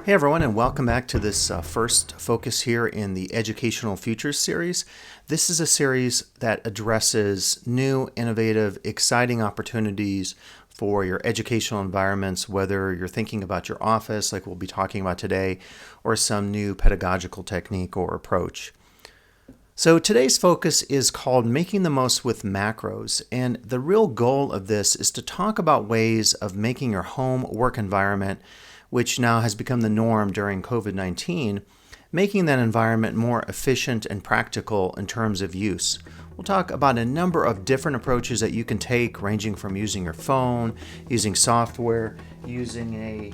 Hey everyone, and welcome back to this first focus here in the Educational Futures series. This is a series that addresses new, innovative, exciting opportunities for your educational environments, whether you're thinking about your office, like we'll be talking about today, or some new pedagogical technique or approach. So today's focus is called Making the Most with Macros, and the real goal of this is to talk about ways of making your home work environment, which now has become the norm during COVID-19, making that environment more efficient and practical in terms of use. We'll talk about a number of different approaches that you can take, ranging from using your phone, using software, using a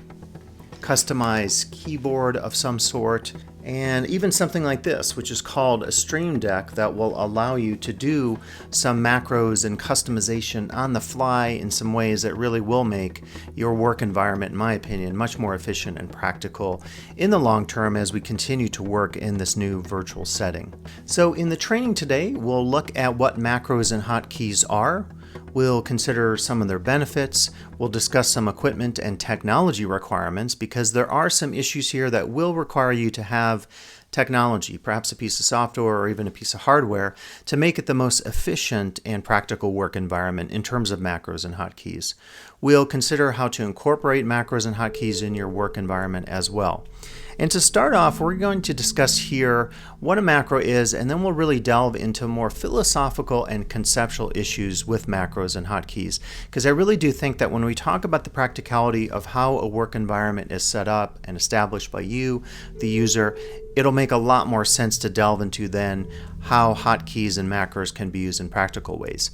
customized keyboard of some sort, and even something like this, which is called a Stream Deck, that will allow you to do some macros and customization on the fly in some ways that really will make your work environment, in my opinion, much more efficient and practical in the long term as we continue to work in this new virtual setting. So in the training today, we'll look at what macros and hotkeys are. We'll consider some of their benefits. We'll discuss some equipment and technology requirements because there are some issues here that will require you to have technology, perhaps a piece of software or even a piece of hardware, to make it the most efficient and practical work environment in terms of macros and hotkeys. We'll consider how to incorporate macros and hotkeys in your work environment as well. And to start off, we're going to discuss here what a macro is, and then we'll really delve into more philosophical and conceptual issues with macros and hotkeys. Because I really do think that when we talk about the practicality of how a work environment is set up and established by you, the user, it'll make a lot more sense to delve into then how hotkeys and macros can be used in practical ways.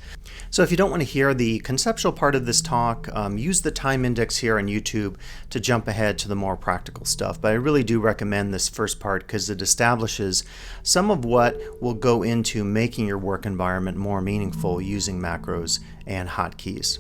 So if you don't want to hear the conceptual part of this talk, use the time index here on YouTube to jump ahead to the more practical stuff. But I really do recommend this first part because it establishes some of what will go into making your work environment more meaningful using macros and hotkeys.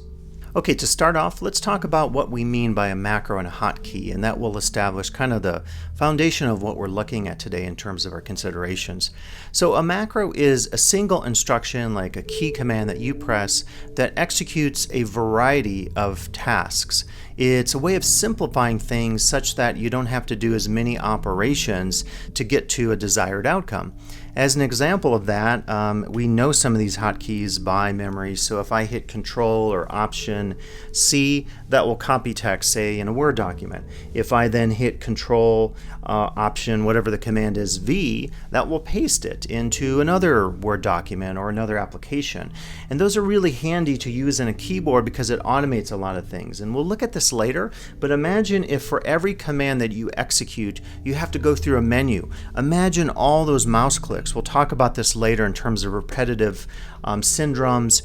Okay, to start off, let's talk about what we mean by a macro and a hotkey, and that will establish kind of the foundation of what we're looking at today in terms of our considerations. So a macro is a single instruction, like a key command that you press, that executes a variety of tasks. It's a way of simplifying things such that you don't have to do as many operations to get to a desired outcome. As an example of that, we know some of these hotkeys by memory. So if I hit Control or Option C, that will copy text, say, in a Word document. If I then hit Control, Option, whatever the command is, V, that will paste it into another Word document or another application. And those are really handy to use in a keyboard because it automates a lot of things. And we'll look at this later, but imagine if for every command that you execute, you have to go through a menu. Imagine all those mouse clicks. We'll talk about this later in terms of repetitive syndromes,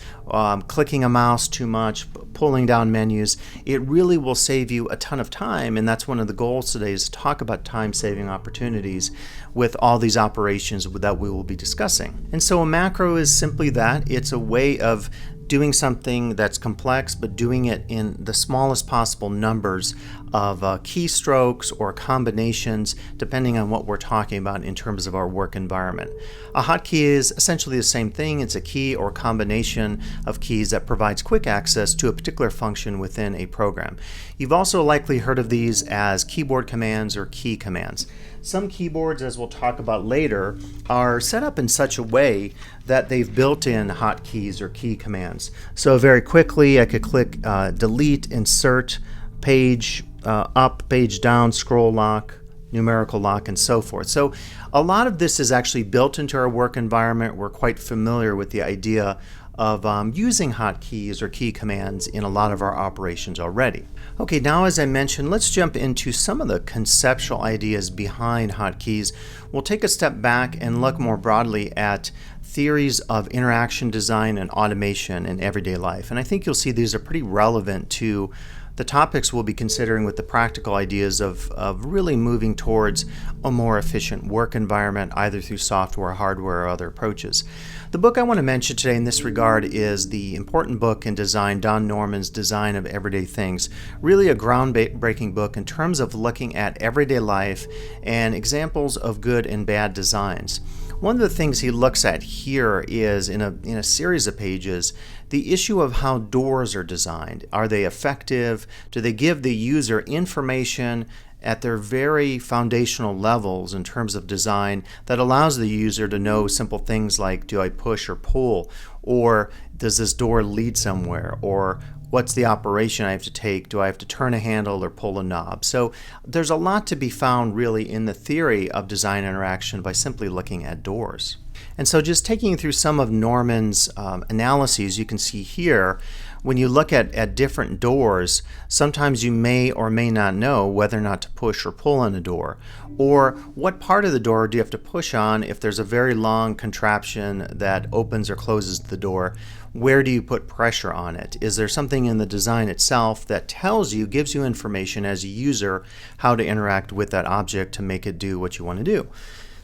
clicking a mouse too much, pulling down menus. It really will save you a ton of time, and that's one of the goals today, is to talk about time-saving opportunities with all these operations that we will be discussing. And so a macro is simply that. It's a way of doing something that's complex, but doing it in the smallest possible numbers of keystrokes or combinations, depending on what we're talking about in terms of our work environment. A hotkey is essentially the same thing. It's a key or combination of keys that provides quick access to a particular function within a program. You've also likely heard of these as keyboard commands or key commands. Some keyboards, as we'll talk about later, are set up in such a way that they've built in hotkeys or key commands. So very quickly, I could click delete, insert, page up, page down, scroll lock, numerical lock, and so forth. So a lot of this is actually built into our work environment. We're quite familiar with the idea of using hotkeys or key commands in a lot of our operations already. Okay, now as I mentioned, let's jump into some of the conceptual ideas behind hotkeys. We'll take a step back and look more broadly at theories of interaction design and automation in everyday life. And I think you'll see these are pretty relevant to the topics we'll be considering with the practical ideas of really moving towards a more efficient work environment, either through software, hardware, or other approaches. The book I want to mention today in this regard is the important book in design, Don Norman's Design of Everyday Things. Really a groundbreaking book in terms of looking at everyday life and examples of good and bad designs. One of the things he looks at here is, in a series of pages, the issue of how doors are designed. Are they effective? Do they give the user information at their very foundational levels in terms of design that allows the user to know simple things like, do I push or pull, or does this door lead somewhere, or what's the operation I have to take? Do I have to turn a handle or pull a knob? So there's a lot to be found really in the theory of design interaction by simply looking at doors. And so just taking you through some of Norman's analyses, you can see here, when you look at different doors, sometimes you may or may not know whether or not to push or pull on a door, or what part of the door do you have to push on if there's a very long contraption that opens or closes the door. Where do you put pressure on it? Is there something in the design itself that tells you, gives you information as a user how to interact with that object to make it do what you want to do?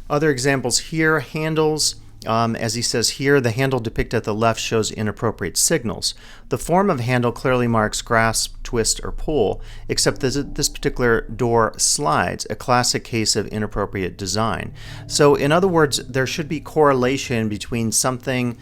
Other examples here, handles. As he says here, the handle depicted at the left shows inappropriate signals. The form of handle clearly marks grasp, twist, or pull, except this particular door slides, a classic case of inappropriate design. So in other words, there should be correlation between something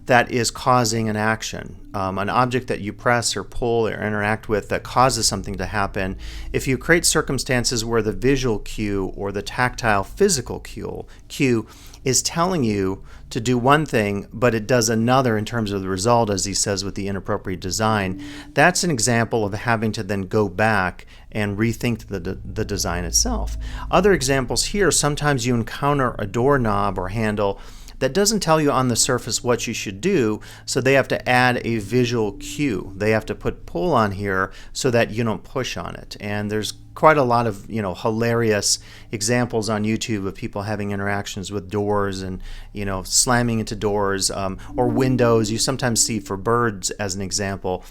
that is causing an action, an object that you press or pull or interact with that causes something to happen. If you create circumstances where the visual cue or the tactile physical cue is telling you to do one thing, but it does another in terms of the result, as he says with the inappropriate design, that's an example of having to then go back and rethink the design itself. Other examples here, sometimes you encounter a doorknob or handle that doesn't tell you on the surface what you should do, so they have to add a visual cue. They have to put pull on here so that you don't push on it. And there's quite a lot of hilarious examples on YouTube of people having interactions with doors and slamming into doors or windows. You sometimes see, for birds as an example,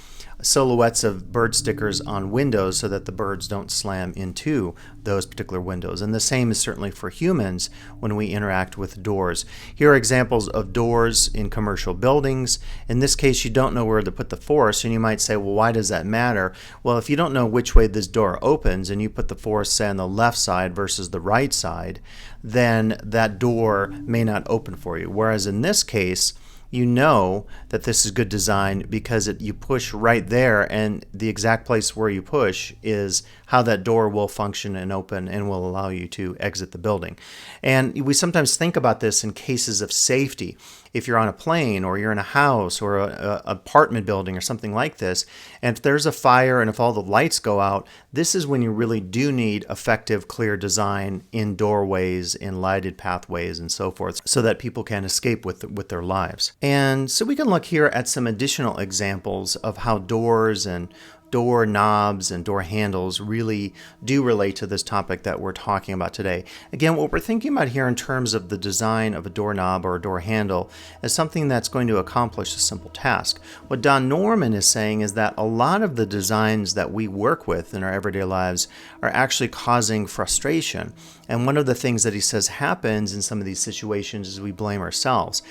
silhouettes of bird stickers on windows so that the birds don't slam into those particular windows. And the same is certainly for humans when we interact with doors. Here are examples of doors in commercial buildings. In this case, you don't know where to put the force, and you might say, well, why does that matter? Well, if you don't know which way this door opens and you put the force, say, on the left side versus the right side, then that door may not open for you. Whereas in this case, you know that this is good design because you push right there, and the exact place where you push is how that door will function and open and will allow you to exit the building. And we sometimes think about this in cases of safety. If you're on a plane or you're in a house or an apartment building or something like this, and if there's a fire and if all the lights go out, this is when you really do need effective, clear design in doorways, in lighted pathways, and so forth, so that people can escape with their lives. And so we can look here at some additional examples of how doors and door knobs and door handles really do relate to this topic that we're talking about today. Again, what we're thinking about here in terms of the design of a doorknob or a door handle is something that's going to accomplish a simple task. What Don Norman is saying is that a lot of the designs that we work with in our everyday lives are actually causing frustration. And one of the things that he says happens in some of these situations is we blame ourselves.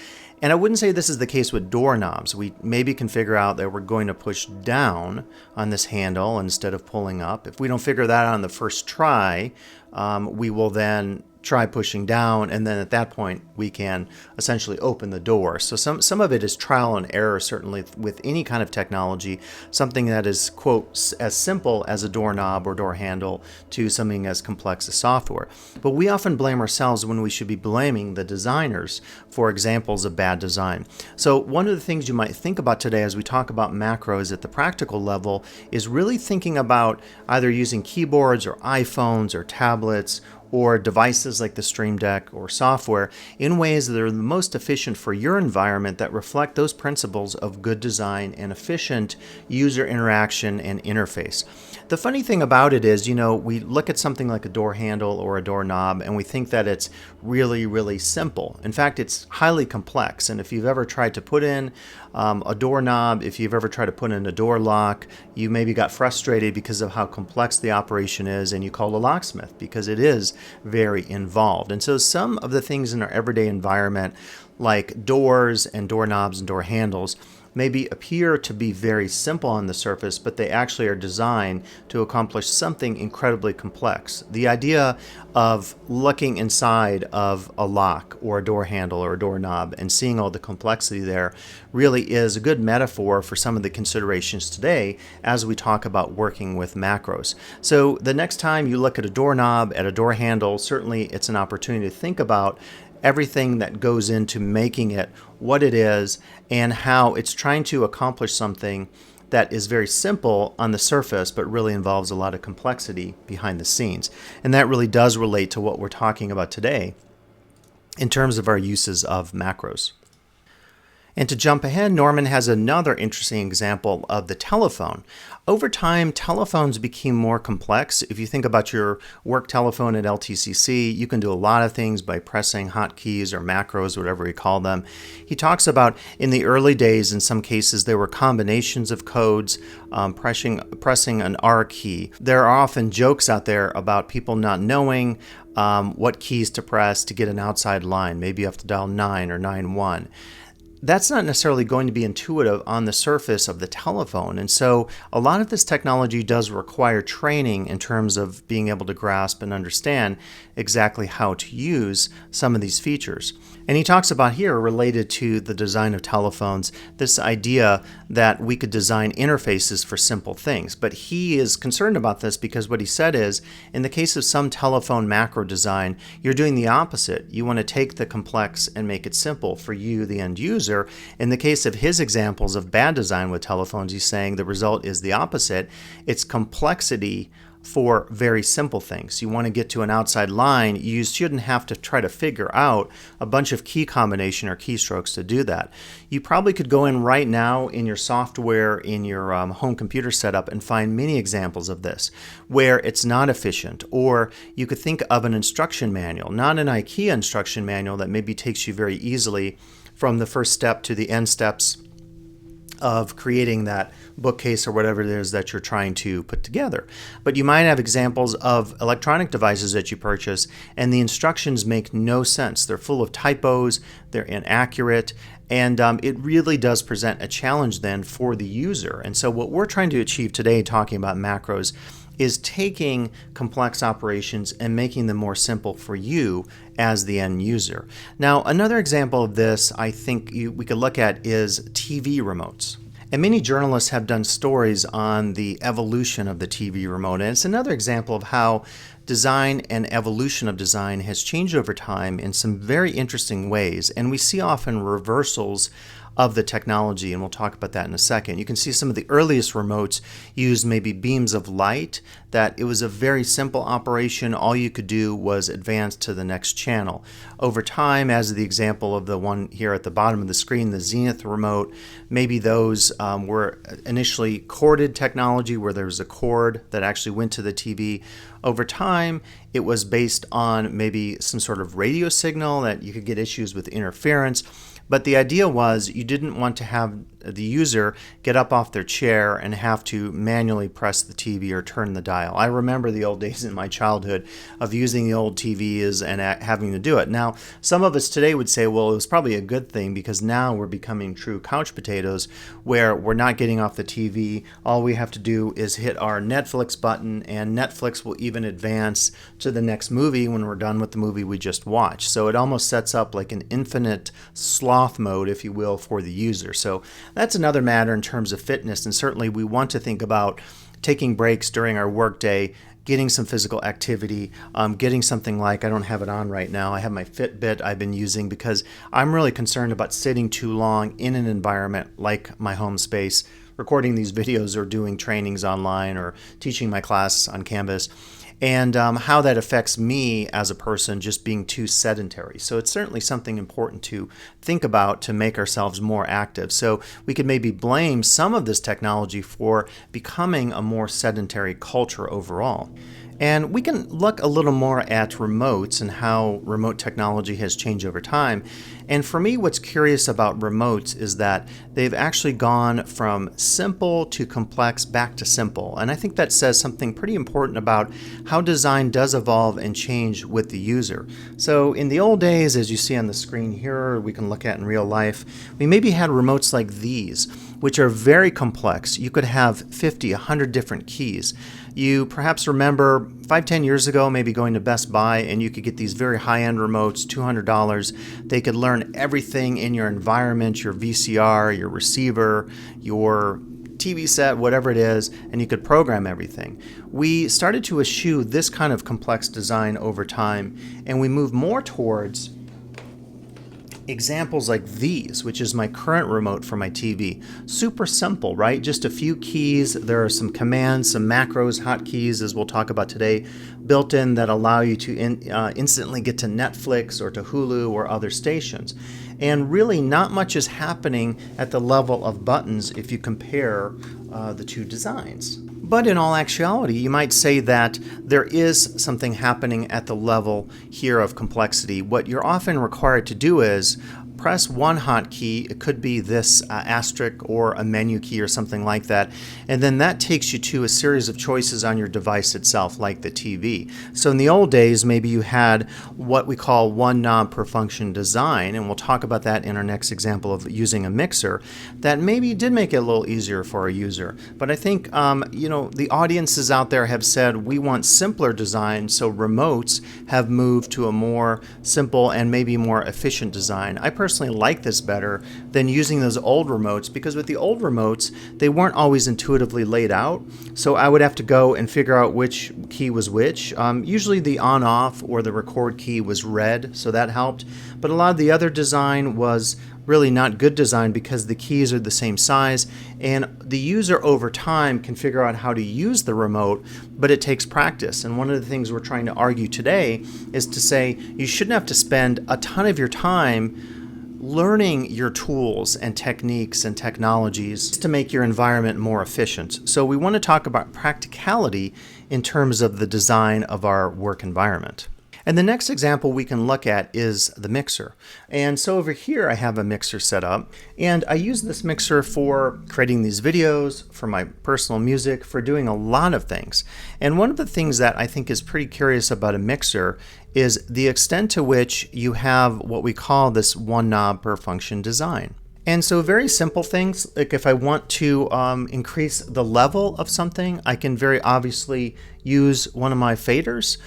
And I wouldn't say this is the case with doorknobs. We maybe can figure out that we're going to push down on this handle instead of pulling up. If we don't figure that out on the first try, we will then try pushing down, and then at that point we can essentially open the door. So some of it is trial and error, certainly with any kind of technology, something that is, quote, as simple as a doorknob or door handle to something as complex as software. But we often blame ourselves when we should be blaming the designers for examples of bad design. So one of the things you might think about today as we talk about macros at the practical level is really thinking about either using keyboards or iPhones or tablets or devices like the Stream Deck or software in ways that are the most efficient for your environment, that reflect those principles of good design and efficient user interaction and interface. The funny thing about it is, we look at something like a door handle or a doorknob and we think that it's really, really simple. In fact, it's highly complex. And if you've ever tried to put in a doorknob, if you've ever tried to put in a door lock, you maybe got frustrated because of how complex the operation is, and you called a locksmith because it is very involved. And so some of the things in our everyday environment, like doors and doorknobs and door handles, maybe appear to be very simple on the surface, but they actually are designed to accomplish something incredibly complex. The idea of looking inside of a lock or a door handle or a doorknob and seeing all the complexity there really is a good metaphor for some of the considerations today as we talk about working with macros. So the next time you look at a doorknob, at a door handle, certainly it's an opportunity to think about everything that goes into making it what it is and how it's trying to accomplish something that is very simple on the surface, but really involves a lot of complexity behind the scenes. And that really does relate to what we're talking about today in terms of our uses of macros. And to jump ahead, Norman has another interesting example of the telephone. Over time, telephones became more complex. If you think about your work telephone at LTCC, you can do a lot of things by pressing hotkeys or macros, whatever we call them. He talks about in the early days, in some cases, there were combinations of codes, pressing an R key. There are often jokes out there about people not knowing what keys to press to get an outside line. Maybe you have to dial 9 or 9-1. That's not necessarily going to be intuitive on the surface of the telephone. And so a lot of this technology does require training in terms of being able to grasp and understand exactly how to use some of these features. And he talks about here, related to the design of telephones, this idea that we could design interfaces for simple things. But he is concerned about this because what he said is, in the case of some telephone macro design, you're doing the opposite. You want to take the complex and make it simple for you, the end user. In the case of his examples of bad design with telephones, he's saying the result is the opposite. It's complexity for very simple things. You want to get to an outside line, you shouldn't have to try to figure out a bunch of key combination or keystrokes to do that. You probably could go in right now in your software, in your home computer setup, and find many examples of this where it's not efficient. Or you could think of an instruction manual, not an IKEA instruction manual that maybe takes you very easily from the first step to the end steps of creating that bookcase or whatever it is that you're trying to put together. But you might have examples of electronic devices that you purchase and the instructions make no sense. They're full of typos, they're inaccurate, and it really does present a challenge then for the user. And so what we're trying to achieve today, talking about macros, is taking complex operations and making them more simple for you as the end user. Now, another example of this I think we could look at is TV remotes. And many journalists have done stories on the evolution of the TV remote. And it's another example of how design and evolution of design has changed over time in some very interesting ways. And we see often reversals of the technology, and we'll talk about that in a second. You can see some of the earliest remotes used maybe beams of light, that it was a very simple operation. All you could do was advance to the next channel. Over time, as the example of the one here at the bottom of the screen, the Zenith remote, maybe those were initially corded technology where there was a cord that actually went to the TV. Over time, it was based on maybe some sort of radio signal that you could get issues with interference. But the idea was you didn't want to have the user get up off their chair and have to manually press the TV or turn the dial. I remember the old days in my childhood of using the old TVs and having to do it. Now, some of us today would say, well, it was probably a good thing because now we're becoming true couch potatoes where we're not getting off the TV. All we have to do is hit our Netflix button and Netflix will even advance to the next movie when we're done with the movie we just watched. So it almost sets up like an infinite sloth mode, if you will, for the user. So that's another matter in terms of fitness, and certainly we want to think about taking breaks during our workday, getting some physical activity, getting something like, I don't have it on right now, I have my Fitbit I've been using because I'm really concerned about sitting too long in an environment like my home space, recording these videos or doing trainings online or teaching my class on Canvas, and how that affects me as a person just being too sedentary. So it's certainly something important to think about to make ourselves more active. So we could maybe blame some of this technology for becoming a more sedentary culture overall. And we can look a little more at remotes and how remote technology has changed over time. And for me, what's curious about remotes is that they've actually gone from simple to complex back to simple. And I think that says something pretty important about how design does evolve and change with the user. So in the old days, as you see on the screen here, we can look at in real life, we maybe had remotes like these, which are very complex. You could have 50, 100 different keys. You perhaps remember 5-10 years ago maybe going to Best Buy and you could get these very high-end remotes, $200. They could learn everything in your environment, your VCR, your receiver, your TV set, whatever it is, and you could program everything. We started to eschew this kind of complex design over time, and we moved more towards examples like these, which is my current remote for my TV. Super simple, right? Just a few keys. There are some commands, some macros, hotkeys, as we'll talk about today, built in that allow you to instantly get to Netflix or to Hulu or other stations. And really not much is happening at the level of buttons if you compare the two designs. But in all actuality, you might say that there is something happening at the level here of complexity. What you're often required to do is press one hotkey. It could be this asterisk or a menu key or something like that, and then that takes you to a series of choices on your device itself, like the TV. So in the old days, maybe you had what we call one knob per function design, and we'll talk about that in our next example of using a mixer. That maybe did make it a little easier for a user. But I think the audiences out there have said we want simpler design, so remotes have moved to a more simple and maybe more efficient design. I personally like this better than using those old remotes, because with the old remotes, they weren't always intuitively laid out. So I would have to go and figure out which key was which. Usually the on-off or the record key was red, so that helped. But a lot of the other design was really not good design because the keys are the same size, and the user over time can figure out how to use the remote, but it takes practice. And one of the things we're trying to argue today is to say you shouldn't have to spend a ton of your time learning your tools and techniques and technologies to make your environment more efficient. So we want to talk about practicality in terms of the design of our work environment. And the next example we can look at is the mixer. And so over here I have a mixer set up, and I use this mixer for creating these videos, for my personal music, for doing a lot of things. And one of the things that I think is pretty curious about a mixer is the extent to which you have what we call this one knob per function design. And so very simple things, like if I want to increase the level of something, I can very obviously use one of my faders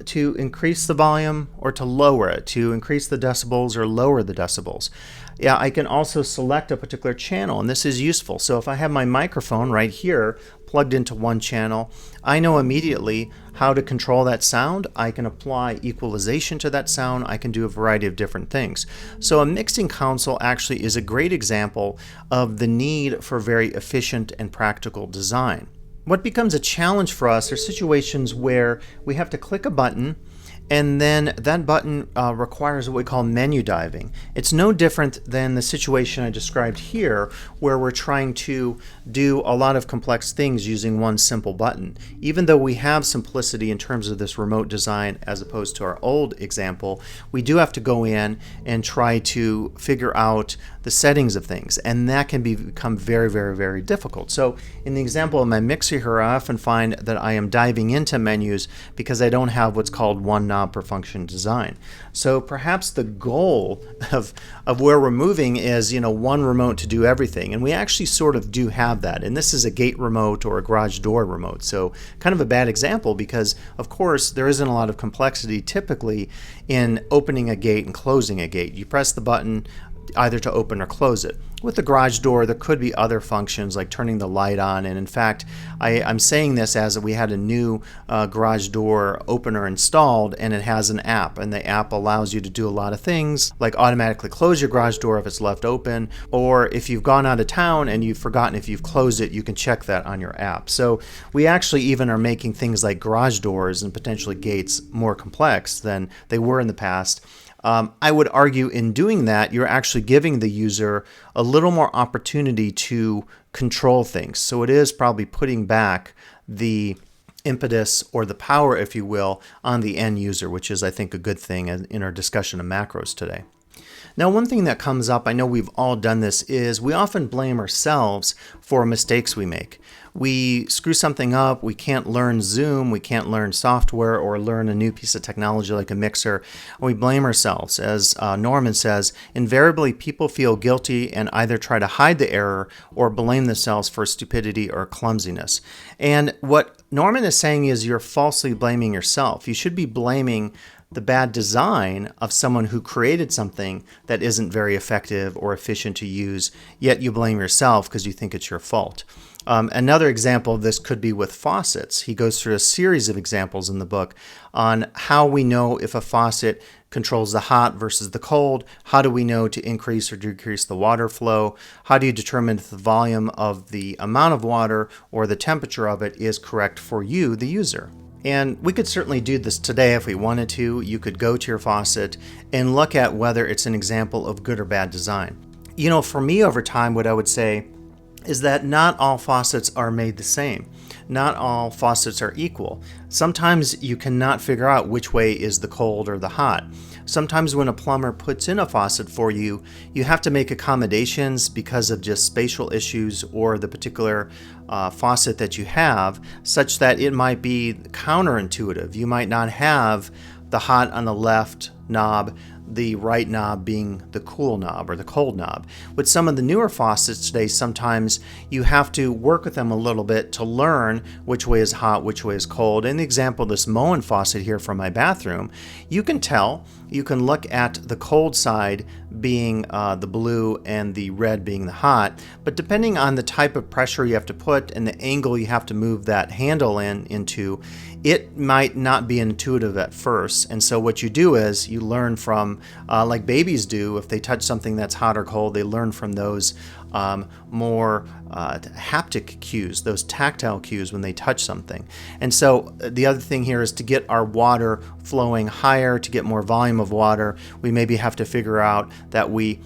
to increase the volume or to lower it, to increase the decibels or lower the decibels. Yeah, I can also select a particular channel, and this is useful. So if I have my microphone right here plugged into one channel, I know immediately how to control that sound. I can apply equalization to that sound. I can do a variety of different things. So a mixing console actually is a great example of the need for very efficient and practical design. What becomes a challenge for us are situations where we have to click a button, and then that button requires what we call menu diving. It's no different than the situation I described here, where we're trying to do a lot of complex things using one simple button. Even though we have simplicity in terms of this remote design as opposed to our old example, we do have to go in and try to figure out the settings of things, and that can become very, very, very difficult. So in the example of my mixer here, I often find that I am diving into menus because I don't have what's called one knob per function design. So perhaps the goal of where we're moving is, one remote to do everything, and we actually sort of do have that. And this is a gate remote or a garage door remote. So kind of a bad example because, of course, there isn't a lot of complexity typically in opening a gate and closing a gate. You press the button either to open or close it. With the garage door, there could be other functions like turning the light on, and in fact, I'm saying this as we had a new garage door opener installed, and it has an app, and the app allows you to do a lot of things like automatically close your garage door if it's left open, or if you've gone out of town and you've forgotten if you've closed it, you can check that on your app. So we actually even are making things like garage doors and potentially gates more complex than they were in the past. I would argue in doing that, you're actually giving the user a little more opportunity to control things. So it is probably putting back the impetus or the power, if you will, on the end user, which is, I think, a good thing in our discussion of macros today. Now, one thing that comes up, I know we've all done this, is we often blame ourselves for mistakes we make. We screw something up, we can't learn Zoom, we can't learn software or learn a new piece of technology like a mixer. We blame ourselves. As Norman says, invariably people feel guilty and either try to hide the error or blame themselves for stupidity or clumsiness. And what Norman is saying is you're falsely blaming yourself. You should be blaming the bad design of someone who created something that isn't very effective or efficient to use, yet you blame yourself because you think it's your fault. Another example of this could be with faucets. He goes through a series of examples in the book on how we know if a faucet controls the hot versus the cold. How do we know to increase or decrease the water flow? How do you determine if the volume of the amount of water or the temperature of it is correct for you, the user? And we could certainly do this today if we wanted to. You could go to your faucet and look at whether it's an example of good or bad design. You know, for me over time, what I would say is that not all faucets are made the same. Not all faucets are equal. Sometimes you cannot figure out which way is the cold or the hot. Sometimes when a plumber puts in a faucet for you, you have to make accommodations because of just spatial issues or the particular faucet that you have, such that it might be counterintuitive. You might not have the hot on the left knob, the right knob being the cool knob or the cold knob. With some of the newer faucets today, sometimes you have to work with them a little bit to learn which way is hot, which way is cold. In the example of this Moen faucet here from my bathroom, you can tell, you can look at the cold side being the blue and the red being the hot, but depending on the type of pressure you have to put and the angle you have to move that handle into, it might not be intuitive at first. And so what you do is you learn from, like babies do, if they touch something that's hot or cold, they learn from those more haptic cues, those tactile cues when they touch something. And so the other thing here is to get our water flowing higher, to get more volume of water, we maybe have to figure out that we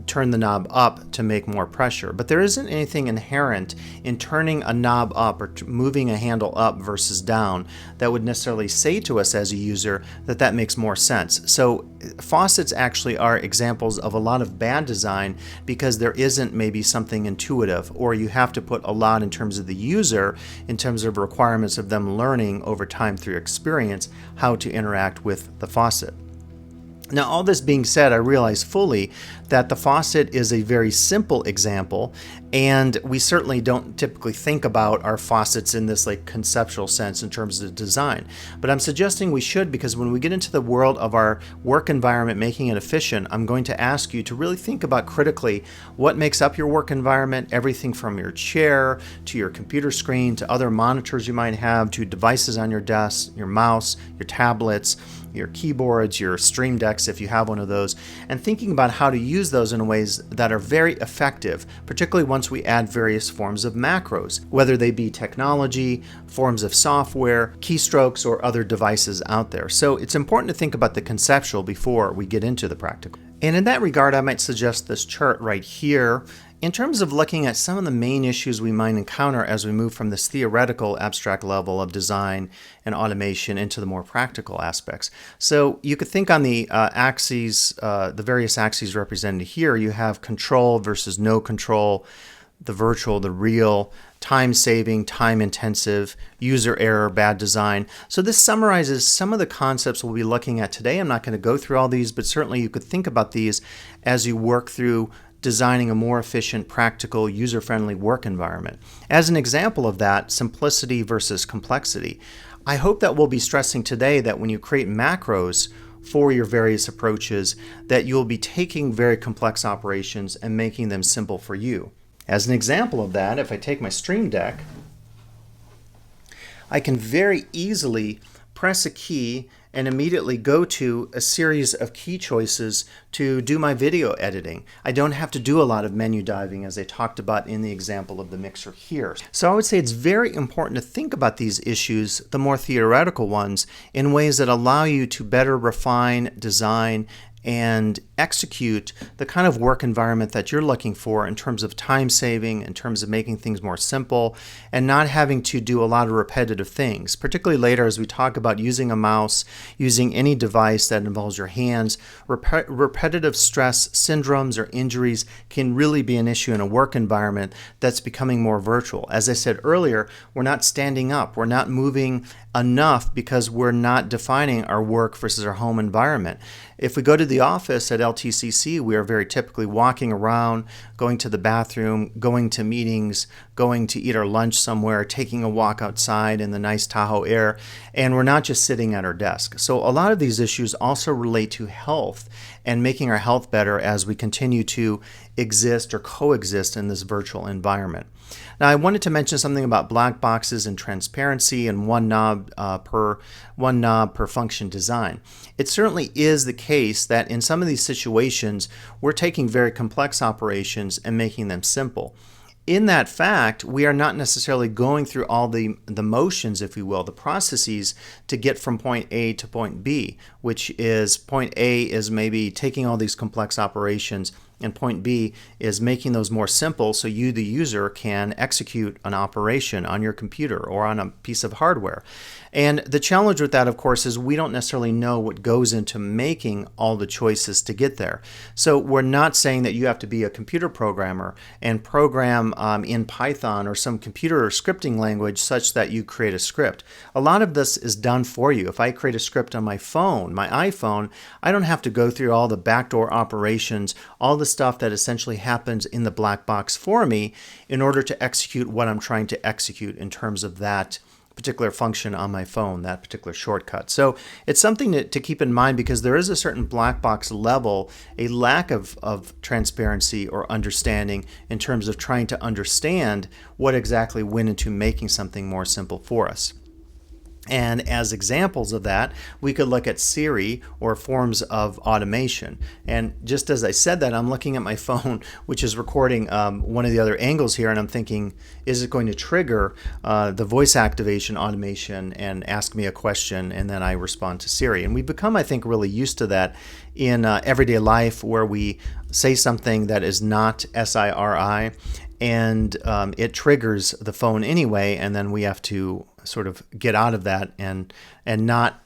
turn the knob up to make more pressure. But there isn't anything inherent in turning a knob up or moving a handle up versus down that would necessarily say to us as a user that that makes more sense. So faucets actually are examples of a lot of bad design because there isn't maybe something intuitive, or you have to put a lot in terms of the user, in terms of requirements of them learning over time through experience how to interact with the faucet. Now, all this being said, I realize fully that the faucet is a very simple example, and we certainly don't typically think about our faucets in this like conceptual sense in terms of design. But I'm suggesting we should, because when we get into the world of our work environment, making it efficient, I'm going to ask you to really think about critically what makes up your work environment, everything from your chair to your computer screen to other monitors you might have to devices on your desk, your mouse, your tablets, your keyboards, your Stream Decks if you have one of those, and thinking about how to use those in ways that are very effective, particularly once we add various forms of macros, whether they be technology, forms of software, keystrokes, or other devices out there. So it's important to think about the conceptual before we get into the practical. And in that regard, I might suggest this chart right here in terms of looking at some of the main issues we might encounter as we move from this theoretical abstract level of design and automation into the more practical aspects. So you could think on the axes, the various axes represented here, you have control versus no control, the virtual, the real, time saving, time intensive, user error, bad design. So this summarizes some of the concepts we'll be looking at today. I'm not going to go through all these, but certainly you could think about these as you work through designing a more efficient, practical, user-friendly work environment. As an example of that, simplicity versus complexity. I hope that we'll be stressing today that when you create macros for your various approaches, that you'll be taking very complex operations and making them simple for you. As an example of that, if I take my Stream Deck, I can very easily press a key and immediately go to a series of key choices to do my video editing. I don't have to do a lot of menu diving as I talked about in the example of the mixer here. So I would say it's very important to think about these issues, the more theoretical ones, in ways that allow you to better refine, design, and execute the kind of work environment that you're looking for in terms of time saving, in terms of making things more simple, and not having to do a lot of repetitive things. Particularly later as we talk about using a mouse, using any device that involves your hands, repetitive stress syndromes or injuries can really be an issue in a work environment that's becoming more virtual. As I said earlier, we're not standing up, we're not moving enough because we're not defining our work versus our home environment. If we go to the office at LTCC, we are very typically walking around, going to the bathroom, going to meetings, going to eat our lunch somewhere, taking a walk outside in the nice Tahoe air, and we're not just sitting at our desk. So a lot of these issues also relate to health and making our health better as we continue to exist or coexist in this virtual environment. Now, I wanted to mention something about black boxes and transparency and one knob per function design. It certainly is the case that in some of these situations, we're taking very complex operations and making them simple. In that fact, we are not necessarily going through all the motions, if you will, the processes to get from point A to point B, which is point A is maybe taking all these complex operations, and point B is making those more simple so you, the user, can execute an operation on your computer or on a piece of hardware. And the challenge with that, of course, is we don't necessarily know what goes into making all the choices to get there. So we're not saying that you have to be a computer programmer and program in Python or some computer or scripting language such that you create a script. A lot of this is done for you. If I create a script on my phone, my iPhone, I don't have to go through all the backdoor operations, all the stuff that essentially happens in the black box for me in order to execute what I'm trying to execute in terms of that particular function on my phone, that particular shortcut. So it's something to keep in mind because there is a certain black box level, a lack of transparency or understanding in terms of trying to understand what exactly went into making something more simple for us. And as examples of that, we could look at Siri or forms of automation. And just as I said that, I'm looking at my phone, which is recording one of the other angles here, and I'm thinking, is it going to trigger the voice activation automation and ask me a question, and then I respond to Siri? And we've become, I think, really used to that in everyday life where we say something that is not SIRI, and it triggers the phone anyway, and then we have to sort of get out of that and not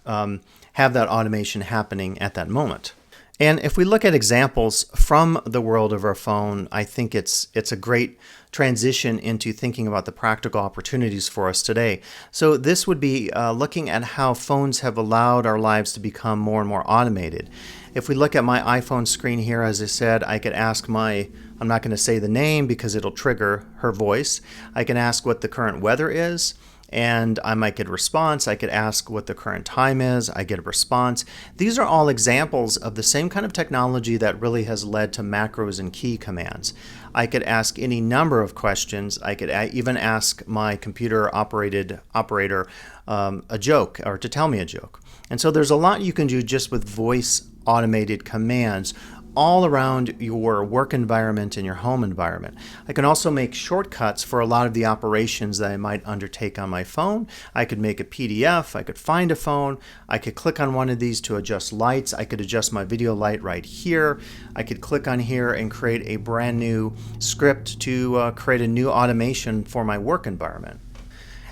have that automation happening at that moment. And if we look at examples from the world of our phone, I think it's a great transition into thinking about the practical opportunities for us today. So this would be looking at how phones have allowed our lives to become more and more automated. If we look at my iPhone screen here, as I said, I could ask I'm not going to say the name because it'll trigger her voice. I can ask what the current weather is, and I might get a response. I could ask what the current time is. I get a response. These are all examples of the same kind of technology that really has led to macros and key commands. I could ask any number of questions. I could even ask my computer operator a joke or to tell me a joke. And so there's a lot you can do just with voice automated commands all around your work environment and your home environment. I can also make shortcuts for a lot of the operations that I might undertake on my phone. I could make a PDF, I could find a phone, I could click on one of these to adjust lights, I could adjust my video light right here, I could click on here and create a brand new script to create a new automation for my work environment.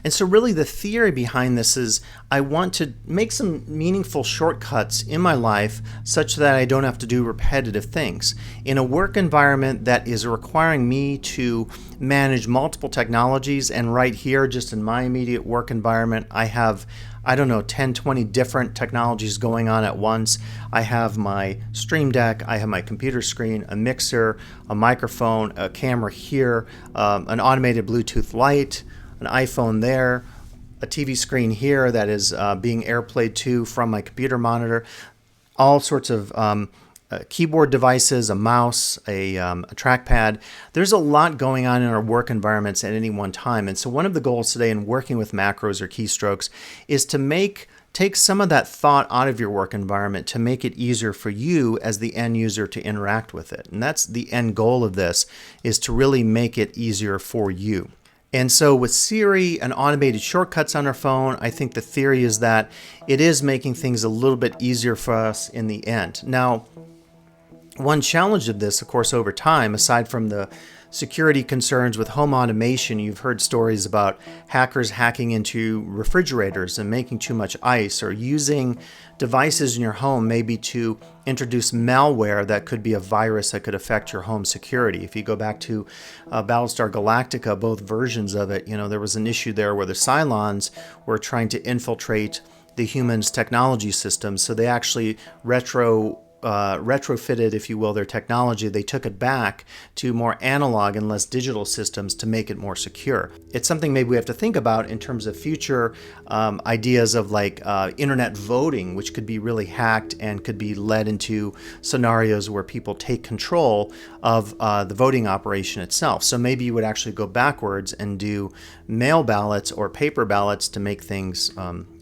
And so really the theory behind this is I want to make some meaningful shortcuts in my life such that I don't have to do repetitive things. In a work environment that is requiring me to manage multiple technologies, and right here, just in my immediate work environment, I have 10, 20 different technologies going on at once. I have my Stream Deck, I have my computer screen, a mixer, a microphone, a camera here, an automated Bluetooth light, an iPhone there, a TV screen here that is being AirPlayed to from my computer monitor, all sorts of keyboard devices, a mouse, a trackpad. There's a lot going on in our work environments at any one time. And so one of the goals today in working with macros or keystrokes is to take some of that thought out of your work environment to make it easier for you as the end user to interact with it. And that's the end goal of this, is to really make it easier for you. And so with Siri and automated shortcuts on our phone, I think the theory is that it is making things a little bit easier for us in the end. Now, One challenge of this, of course, over time, aside from the security concerns with home automation, you've heard stories about hackers hacking into refrigerators and making too much ice, or using devices in your home maybe to introduce malware that could be a virus that could affect your home security. If you go back to Battlestar Galactica, both versions of it, there was an issue there where the Cylons were trying to infiltrate the humans' technology systems, so they actually retrofitted, if you will, their technology. They took it back to more analog and less digital systems to make it more secure. It's something maybe we have to think about in terms of future ideas of like internet voting, which could be really hacked and could be led into scenarios where people take control of the voting operation itself. So maybe you would actually go backwards and do mail ballots or paper ballots to make things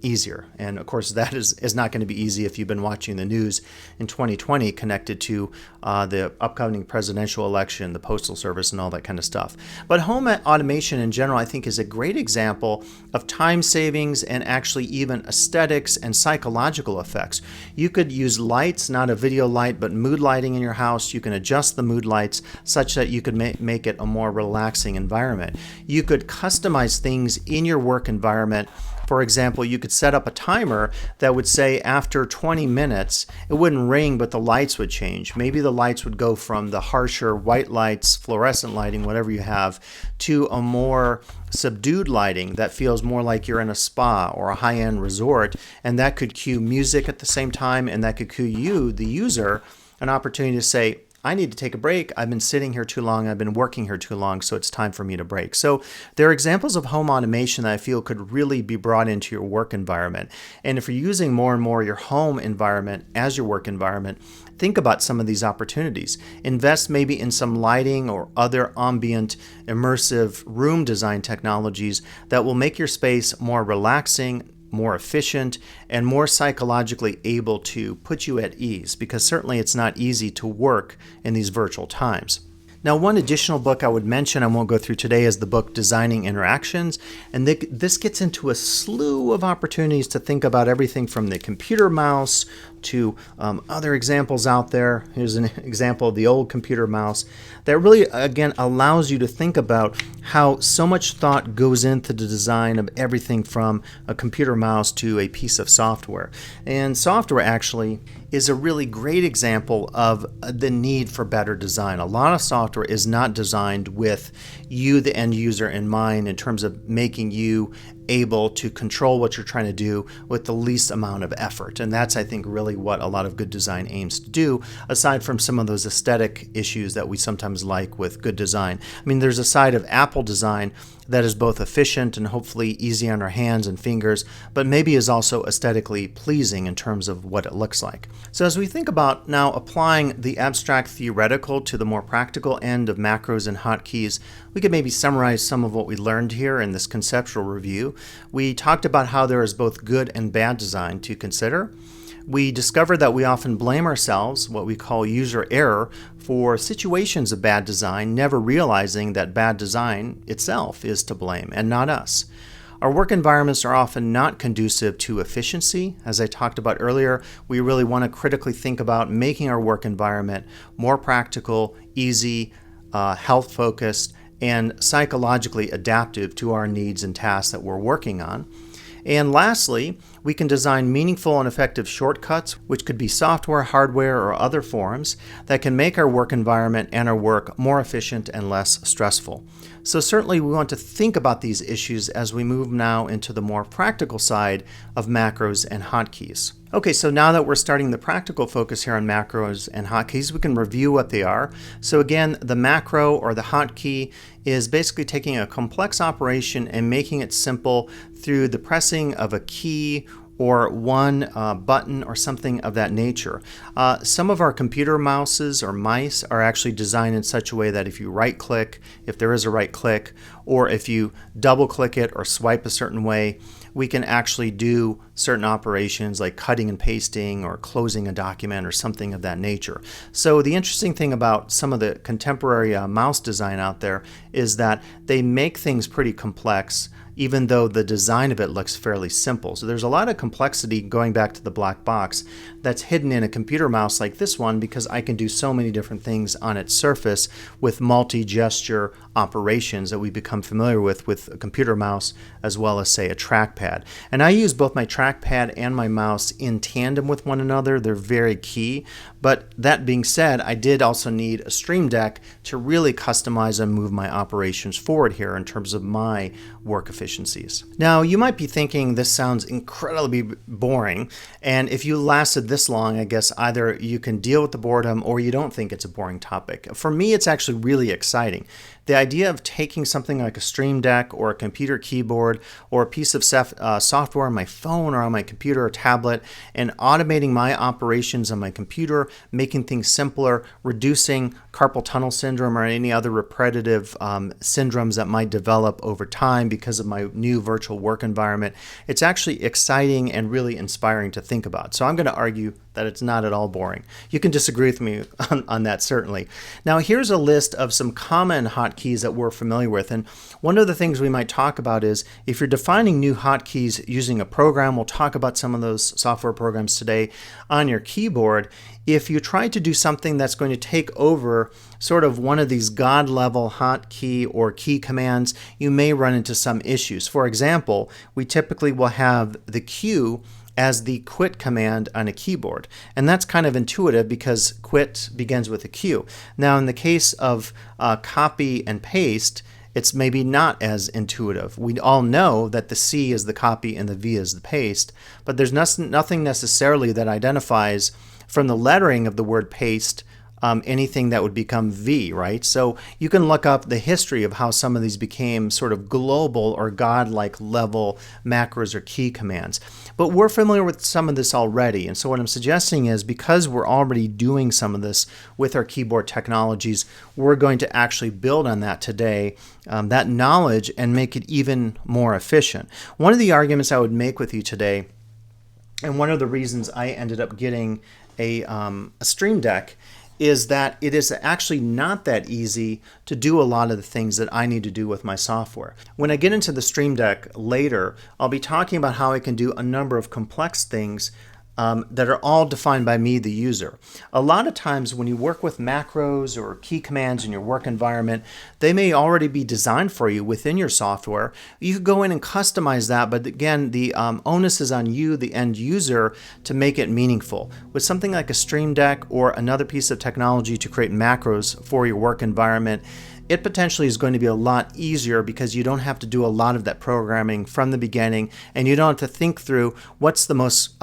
easier. And of course, that is not going to be easy if you've been watching the news in 2020 connected to the upcoming presidential election, the Postal Service, and all that kind of stuff. But home automation in general, I think, is a great example of time savings and actually even aesthetics and psychological effects. You could use lights, not a video light, but mood lighting in your house. You can adjust the mood lights such that you could make it a more relaxing environment. You could customize things in your work environment. For example, you could set up a timer that would say after 20 minutes, it wouldn't ring, but the lights would change. Maybe the lights would go from the harsher white lights, fluorescent lighting, whatever you have, to a more subdued lighting that feels more like you're in a spa or a high-end resort. And that could cue music at the same time, and that could cue you, the user, an opportunity to say, I need to take a break. I've been sitting here too long. I've been working here too long, so it's time for me to break. So there are examples of home automation that I feel could really be brought into your work environment. And if you're using more and more your home environment as your work environment, think about some of these opportunities. Invest maybe in some lighting or other ambient, immersive room design technologies that will make your space more relaxing, more efficient, and more psychologically able to put you at ease, because certainly it's not easy to work in these virtual times. Now, one additional book I would mention, I won't go through today, is the book Designing Interactions. And this gets into a slew of opportunities to think about everything from the computer mouse to other examples out there. Here's an example of the old computer mouse that really, again, allows you to think about how so much thought goes into the design of everything from a computer mouse to a piece of software. And software actually is a really great example of the need for better design. A lot of software is not designed with you, the end user, in mind in terms of making you able to control what you're trying to do with the least amount of effort. And that's, I think, really what a lot of good design aims to do, aside from some of those aesthetic issues that we sometimes like with good design. I mean, there's a side of Apple design that is both efficient and hopefully easy on our hands and fingers, but maybe is also aesthetically pleasing in terms of what it looks like. So as we think about now applying the abstract theoretical to the more practical end of macros and hotkeys, we could maybe summarize some of what we learned here in this conceptual review. We talked about how there is both good and bad design to consider. We discovered that we often blame ourselves, what we call user error, for situations of bad design, never realizing that bad design itself is to blame and not us. Our work environments are often not conducive to efficiency. As I talked about earlier, we really want to critically think about making our work environment more practical, easy, health-focused, and psychologically adaptive to our needs and tasks that we're working on. And lastly, we can design meaningful and effective shortcuts, which could be software, hardware, or other forms that can make our work environment and our work more efficient and less stressful. So certainly we want to think about these issues as we move now into the more practical side of macros and hotkeys. Okay, so now that we're starting the practical focus here on macros and hotkeys, we can review what they are. So again, the macro or the hotkey is basically taking a complex operation and making it simple through the pressing of a key or one button or something of that nature. Some of our computer mouses or mice are actually designed in such a way that if you right click, if there is a right click, or if you double click it or swipe a certain way, we can actually do certain operations like cutting and pasting or closing a document or something of that nature. So the interesting thing about some of the contemporary mouse design out there is that they make things pretty complex even though the design of it looks fairly simple. So there's a lot of complexity, going back to the black box, that's hidden in a computer mouse like this one, because I can do so many different things on its surface with multi-gesture operations that we become familiar with a computer mouse, as well as, say, a trackpad. And I use both my trackpad and my mouse in tandem with one another. They're very key. But that being said, I did also need a Stream Deck to really customize and move my operations forward here in terms of my work efficiencies. Now, you might be thinking this sounds incredibly boring, and if you lasted this long, I guess either you can deal with the boredom or you don't think it's a boring topic. For me, it's actually really exciting. The idea of taking something like a Stream Deck or a computer keyboard or a piece of software on my phone or on my computer or tablet and automating my operations on my computer, making things simpler, reducing carpal tunnel syndrome or any other repetitive syndromes that might develop over time because of my new virtual work environment. It's actually exciting and really inspiring to think about. So I'm going to argue that it's not at all boring. You can disagree with me on that, certainly. Now, here's a list of some common hotkeys that we're familiar with. And one of the things we might talk about is if you're defining new hotkeys using a program, we'll talk about some of those software programs today on your keyboard. If you try to do something that's going to take over sort of one of these God-level hotkey or key commands, you may run into some issues. For example, we typically will have the Q as the quit command on a keyboard. And that's kind of intuitive because quit begins with a Q. Now, in the case of copy and paste, it's maybe not as intuitive. We all know that the C is the copy and the V is the paste, but there's nothing necessarily that identifies from the lettering of the word paste anything that would become V, right? So you can look up the history of how some of these became sort of global or godlike level macros or key commands. But we're familiar with some of this already. And so what I'm suggesting is, because we're already doing some of this with our keyboard technologies, we're going to actually build on that today, that knowledge, and make it even more efficient. One of the arguments I would make with you today, and one of the reasons I ended up getting a Stream Deck, is that it is actually not that easy to do a lot of the things that I need to do with my software. When I get into the Stream Deck later, I'll be talking about how I can do a number of complex things that are all defined by me, the user. A lot of times when you work with macros or key commands in your work environment, they may already be designed for you within your software. You could go in and customize that, but again, the onus is on you, the end user, to make it meaningful. With something like a Stream Deck or another piece of technology to create macros for your work environment, it potentially is going to be a lot easier because you don't have to do a lot of that programming from the beginning, and you don't have to think through what's the most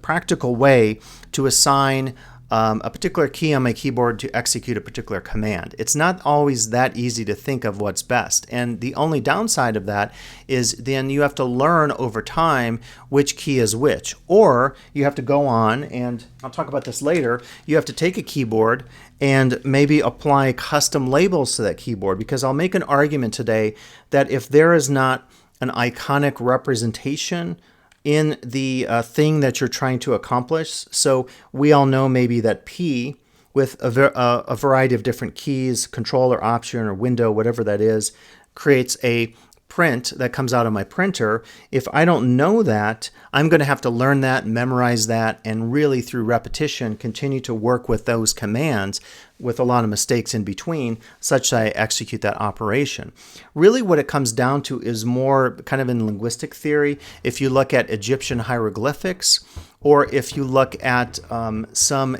practical way to assign a particular key on my keyboard to execute a particular command. It's not always that easy to think of what's best. And the only downside of that is then you have to learn over time which key is which. Or you have to go on, and I'll talk about this later, you have to take a keyboard and maybe apply custom labels to that keyboard, because I'll make an argument today that if there is not an iconic representation in the thing that you're trying to accomplish. So we all know maybe that P, with a variety of different keys, control or option or window, whatever that is, creates a print that comes out of my printer. If I don't know that, I'm going to have to learn that, memorize that, and really through repetition continue to work with those commands with a lot of mistakes in between, such that I execute that operation. Really what it comes down to is more kind of in linguistic theory. If you look at Egyptian hieroglyphics, or if you look at some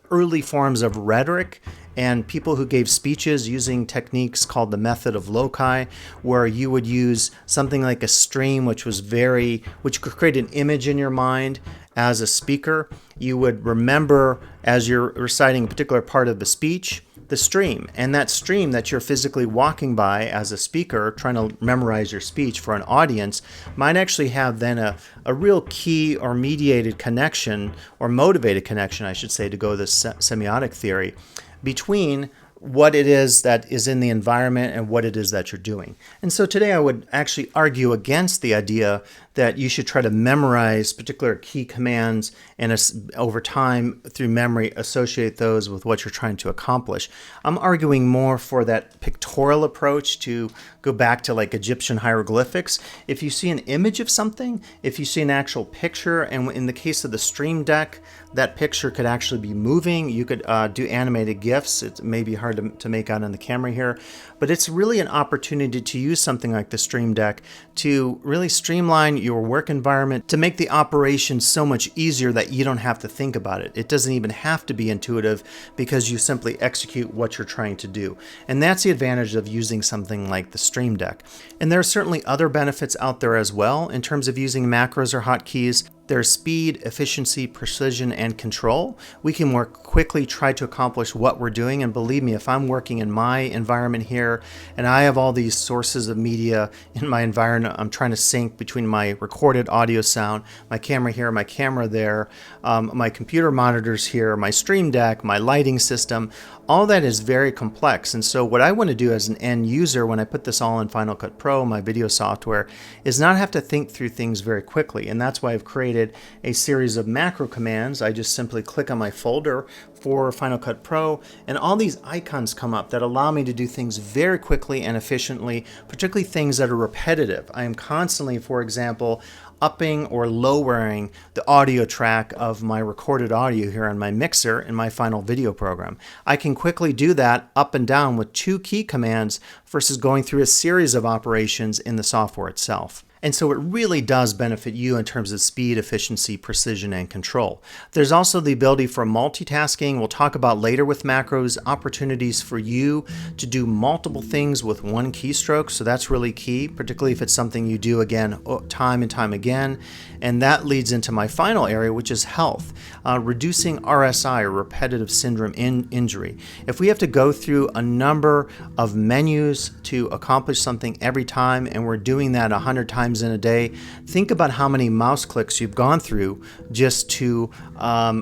early forms of rhetoric, and people who gave speeches using techniques called the method of loci, where you would use something like a stream, which could create an image in your mind as a speaker. You would remember, as you're reciting a particular part of the speech, the stream. And that stream that you're physically walking by as a speaker, trying to memorize your speech for an audience, might actually have then a real key or mediated connection, or motivated connection, I should say, to go to semiotic theory, between what it is that is in the environment and what it is that you're doing. And so today I would actually argue against the idea that you should try to memorize particular key commands and over time through memory associate those with what you're trying to accomplish. I'm arguing more for that pictorial approach, to go back to like Egyptian hieroglyphics. If you see an image of something, if you see an actual picture, and in the case of the Stream Deck, that picture could actually be moving. You could do animated GIFs. It may be hard to make out on the camera here, but it's really an opportunity to use something like the Stream Deck to really streamline your work environment, to make the operation so much easier that you don't have to think about it. It doesn't even have to be intuitive, because you simply execute what you're trying to do. And that's the advantage of using something like the Stream Deck. And there are certainly other benefits out there as well in terms of using macros or hotkeys. There's speed, efficiency, precision, and control. We can more quickly try to accomplish what we're doing. And believe me, if I'm working in my environment here and I have all these sources of media in my environment, I'm trying to sync between my recorded audio sound, my camera here, my camera there, my computer monitors here, my Stream Deck, my lighting system, all that is very complex. And so what I want to do as an end user when I put this all in Final Cut Pro, my video software, is not have to think through things very quickly. And that's why I've created a series of macro commands. I just simply click on my folder for Final Cut Pro, and all these icons come up that allow me to do things very quickly and efficiently, particularly things that are repetitive. I am constantly, for example, upping or lowering the audio track of my recorded audio here on my mixer in my final video program. I can quickly do that up and down with 2 key commands versus going through a series of operations in the software itself. And so it really does benefit you in terms of speed, efficiency, precision, and control. There's also the ability for multitasking. We'll talk about later with macros, opportunities for you to do multiple things with one keystroke. So that's really key, particularly if it's something you do again, time and time again. And that leads into my final area, which is health, reducing RSI, or repetitive syndrome injury. If we have to go through a number of menus to accomplish something every time, and we're doing that 100 times in a day, think about how many mouse clicks you've gone through just to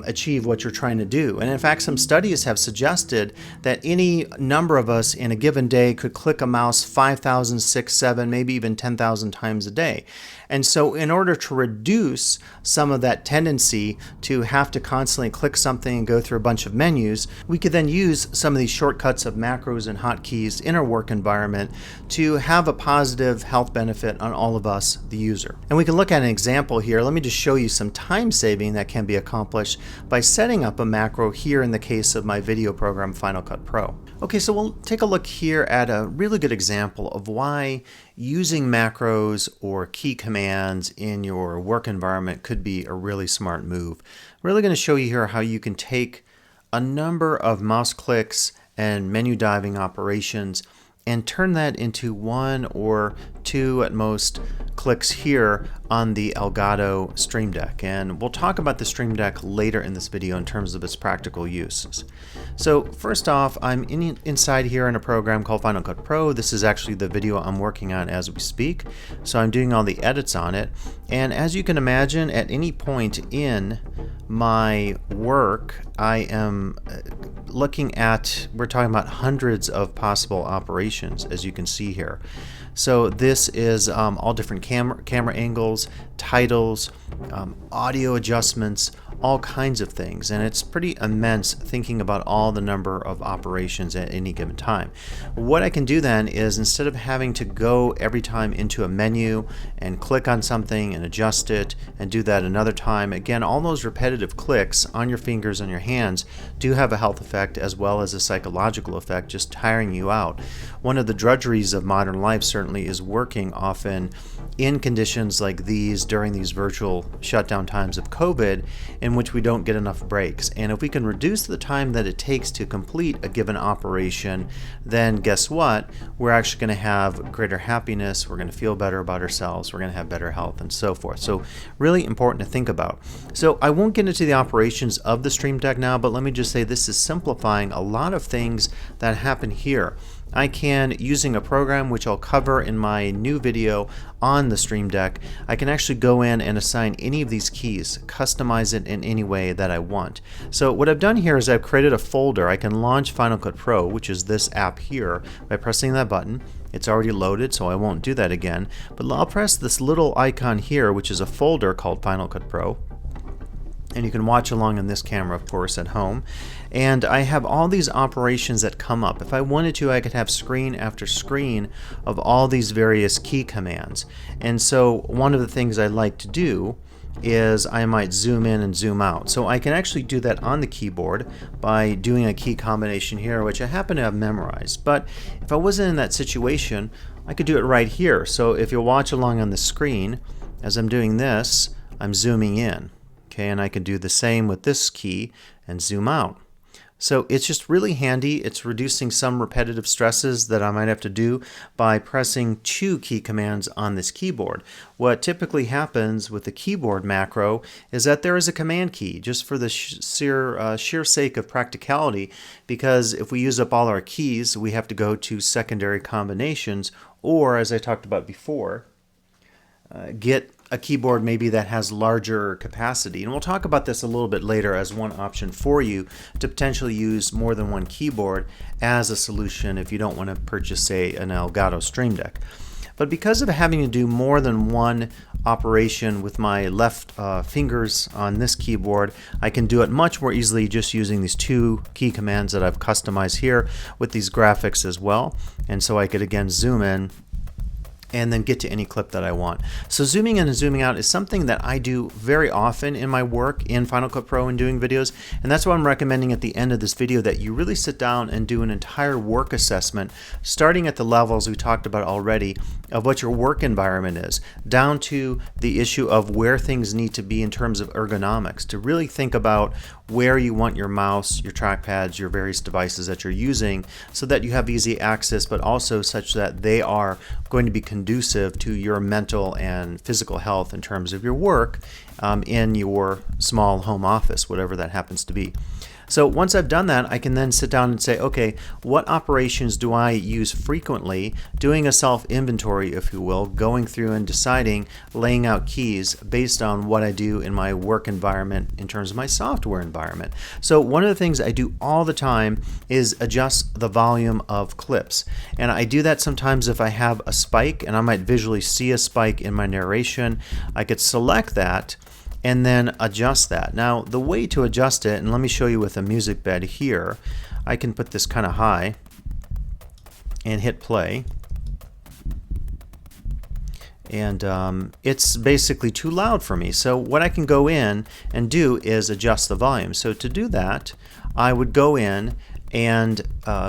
achieve what you're trying to do. And in fact, some studies have suggested that any number of us in a given day could click a mouse 5,000, 6,000, 7,000, maybe even 10,000 times a day. And so in order to reduce some of that tendency to have to constantly click something and go through a bunch of menus, we could then use some of these shortcuts of macros and hotkeys in our work environment to have a positive health benefit on all of us, the user. And we can look at an example here. Let me just show you some time saving that can be accomplished by setting up a macro here in the case of my video program, Final Cut Pro. Okay, so we'll take a look here at a really good example of why using macros or key commands in your work environment could be a really smart move. I'm really going to show you here how you can take a number of mouse clicks and menu diving operations and turn that into 1 or 2 at most clicks here on the Elgato Stream Deck. And we'll talk about the Stream Deck later in this video in terms of its practical uses. So first off, I'm inside here in a program called Final Cut Pro. This is actually the video I'm working on as we speak. So I'm doing all the edits on it. And as you can imagine, at any point in my work, I am looking at, we're talking about hundreds of possible operations, as you can see here. So this is all different camera angles, titles, audio adjustments, all kinds of things, and it's pretty immense thinking about all the number of operations at any given time. What I can do then is, instead of having to go every time into a menu and click on something and adjust it and do that another time, again, all those repetitive clicks on your fingers and your hands do have a health effect as well as a psychological effect, just tiring you out. One of the drudgeries of modern life certainly is working often in conditions like these during these virtual shutdown times of COVID, in which we don't get enough breaks. And if we can reduce the time that it takes to complete a given operation, then guess what? We're actually going to have greater happiness, we're going to feel better about ourselves, we're going to have better health, and so forth. So really important to think about. So I won't get into the operations of the Stream Deck now, but let me just say this is simplifying a lot of things that happen here. I can, using a program which I'll cover in my new video on the Stream Deck, I can actually go in and assign any of these keys, customize it in any way that I want. So what I've done here is I've created a folder. I can launch Final Cut Pro, which is this app here, by pressing that button. It's already loaded, so I won't do that again. But I'll press this little icon here, which is a folder called Final Cut Pro. And you can watch along on this camera, of course, at home. And I have all these operations that come up. If I wanted to, I could have screen after screen of all these various key commands. And so one of the things I like to do is I might zoom in and zoom out. So I can actually do that on the keyboard by doing a key combination here, which I happen to have memorized. But if I wasn't in that situation, I could do it right here. So if you watch along on the screen, as I'm doing this, I'm zooming in. Okay, and I can do the same with this key and zoom out. So it's just really handy. It's reducing some repetitive stresses that I might have to do by pressing 2 key commands on this keyboard. What typically happens with the keyboard macro is that there is a command key just for the sheer sake of practicality, because if we use up all our keys, we have to go to secondary combinations, or as I talked about before, get a keyboard maybe that has larger capacity. And we'll talk about this a little bit later as one option for you to potentially use more than one keyboard as a solution if you don't want to purchase, say, an Elgato Stream Deck. But because of having to do more than one operation with my left fingers on this keyboard, I can do it much more easily just using these 2 key commands that I've customized here with these graphics as well. And so I could again zoom in and then get to any clip that I want. So zooming in and zooming out is something that I do very often in my work in Final Cut Pro and doing videos, and that's why I'm recommending at the end of this video that you really sit down and do an entire work assessment, starting at the levels we talked about already of what your work environment is, down to the issue of where things need to be in terms of ergonomics, to really think about where you want your mouse, your trackpads, your various devices that you're using, so that you have easy access, but also such that they are going to be conducive to your mental and physical health in terms of your work in your small home office, whatever that happens to be. So once I've done that, I can then sit down and say, okay, what operations do I use frequently, doing a self-inventory, if you will, going through and deciding, laying out keys based on what I do in my work environment in terms of my software environment. So one of the things I do all the time is adjust the volume of clips. And I do that sometimes if I have a spike and I might visually see a spike in my narration. I could select that and then adjust that. Now the way to adjust it, and let me show you with a music bed here, I can put this kind of high and hit play, and it's basically too loud for me. So what I can go in and do is adjust the volume. So to do that, I would go in and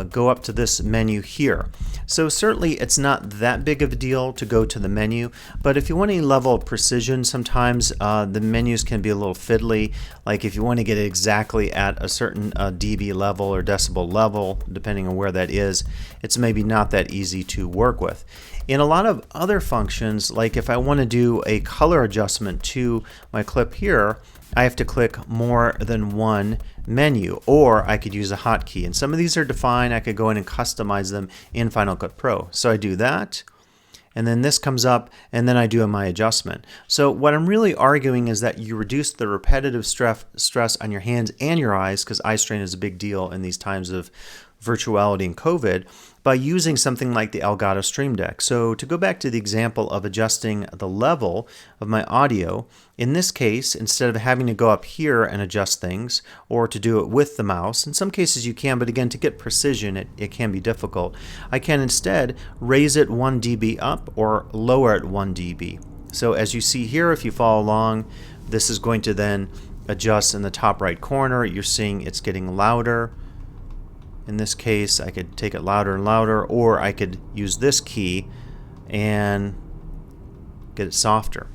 go up to this menu here. So certainly it's not that big of a deal to go to the menu, but if you want any level of precision, sometimes the menus can be a little fiddly. Like if you want to get it exactly at a certain dB level or decibel level, depending on where that is, it's maybe not that easy to work with. In a lot of other functions, like if I want to do a color adjustment to my clip here, I have to click more than one menu, or I could use a hotkey. And some of these are defined. I could go in and customize them in Final Cut Pro. So I do that, and then this comes up, and then I do my adjustment. So what I'm really arguing is that you reduce the repetitive stress on your hands and your eyes, because eye strain is a big deal in these times of virtuality and COVID, by using something like the Elgato Stream Deck. So to go back to the example of adjusting the level of my audio, in this case, instead of having to go up here and adjust things, or to do it with the mouse, in some cases you can, but again, to get precision, it can be difficult. I can instead raise it 1 dB up or lower it 1 dB. So as you see here, if you follow along, this is going to then adjust in the top right corner. You're seeing it's getting louder. In this case, I could take it louder and louder, or I could use this key and get it softer.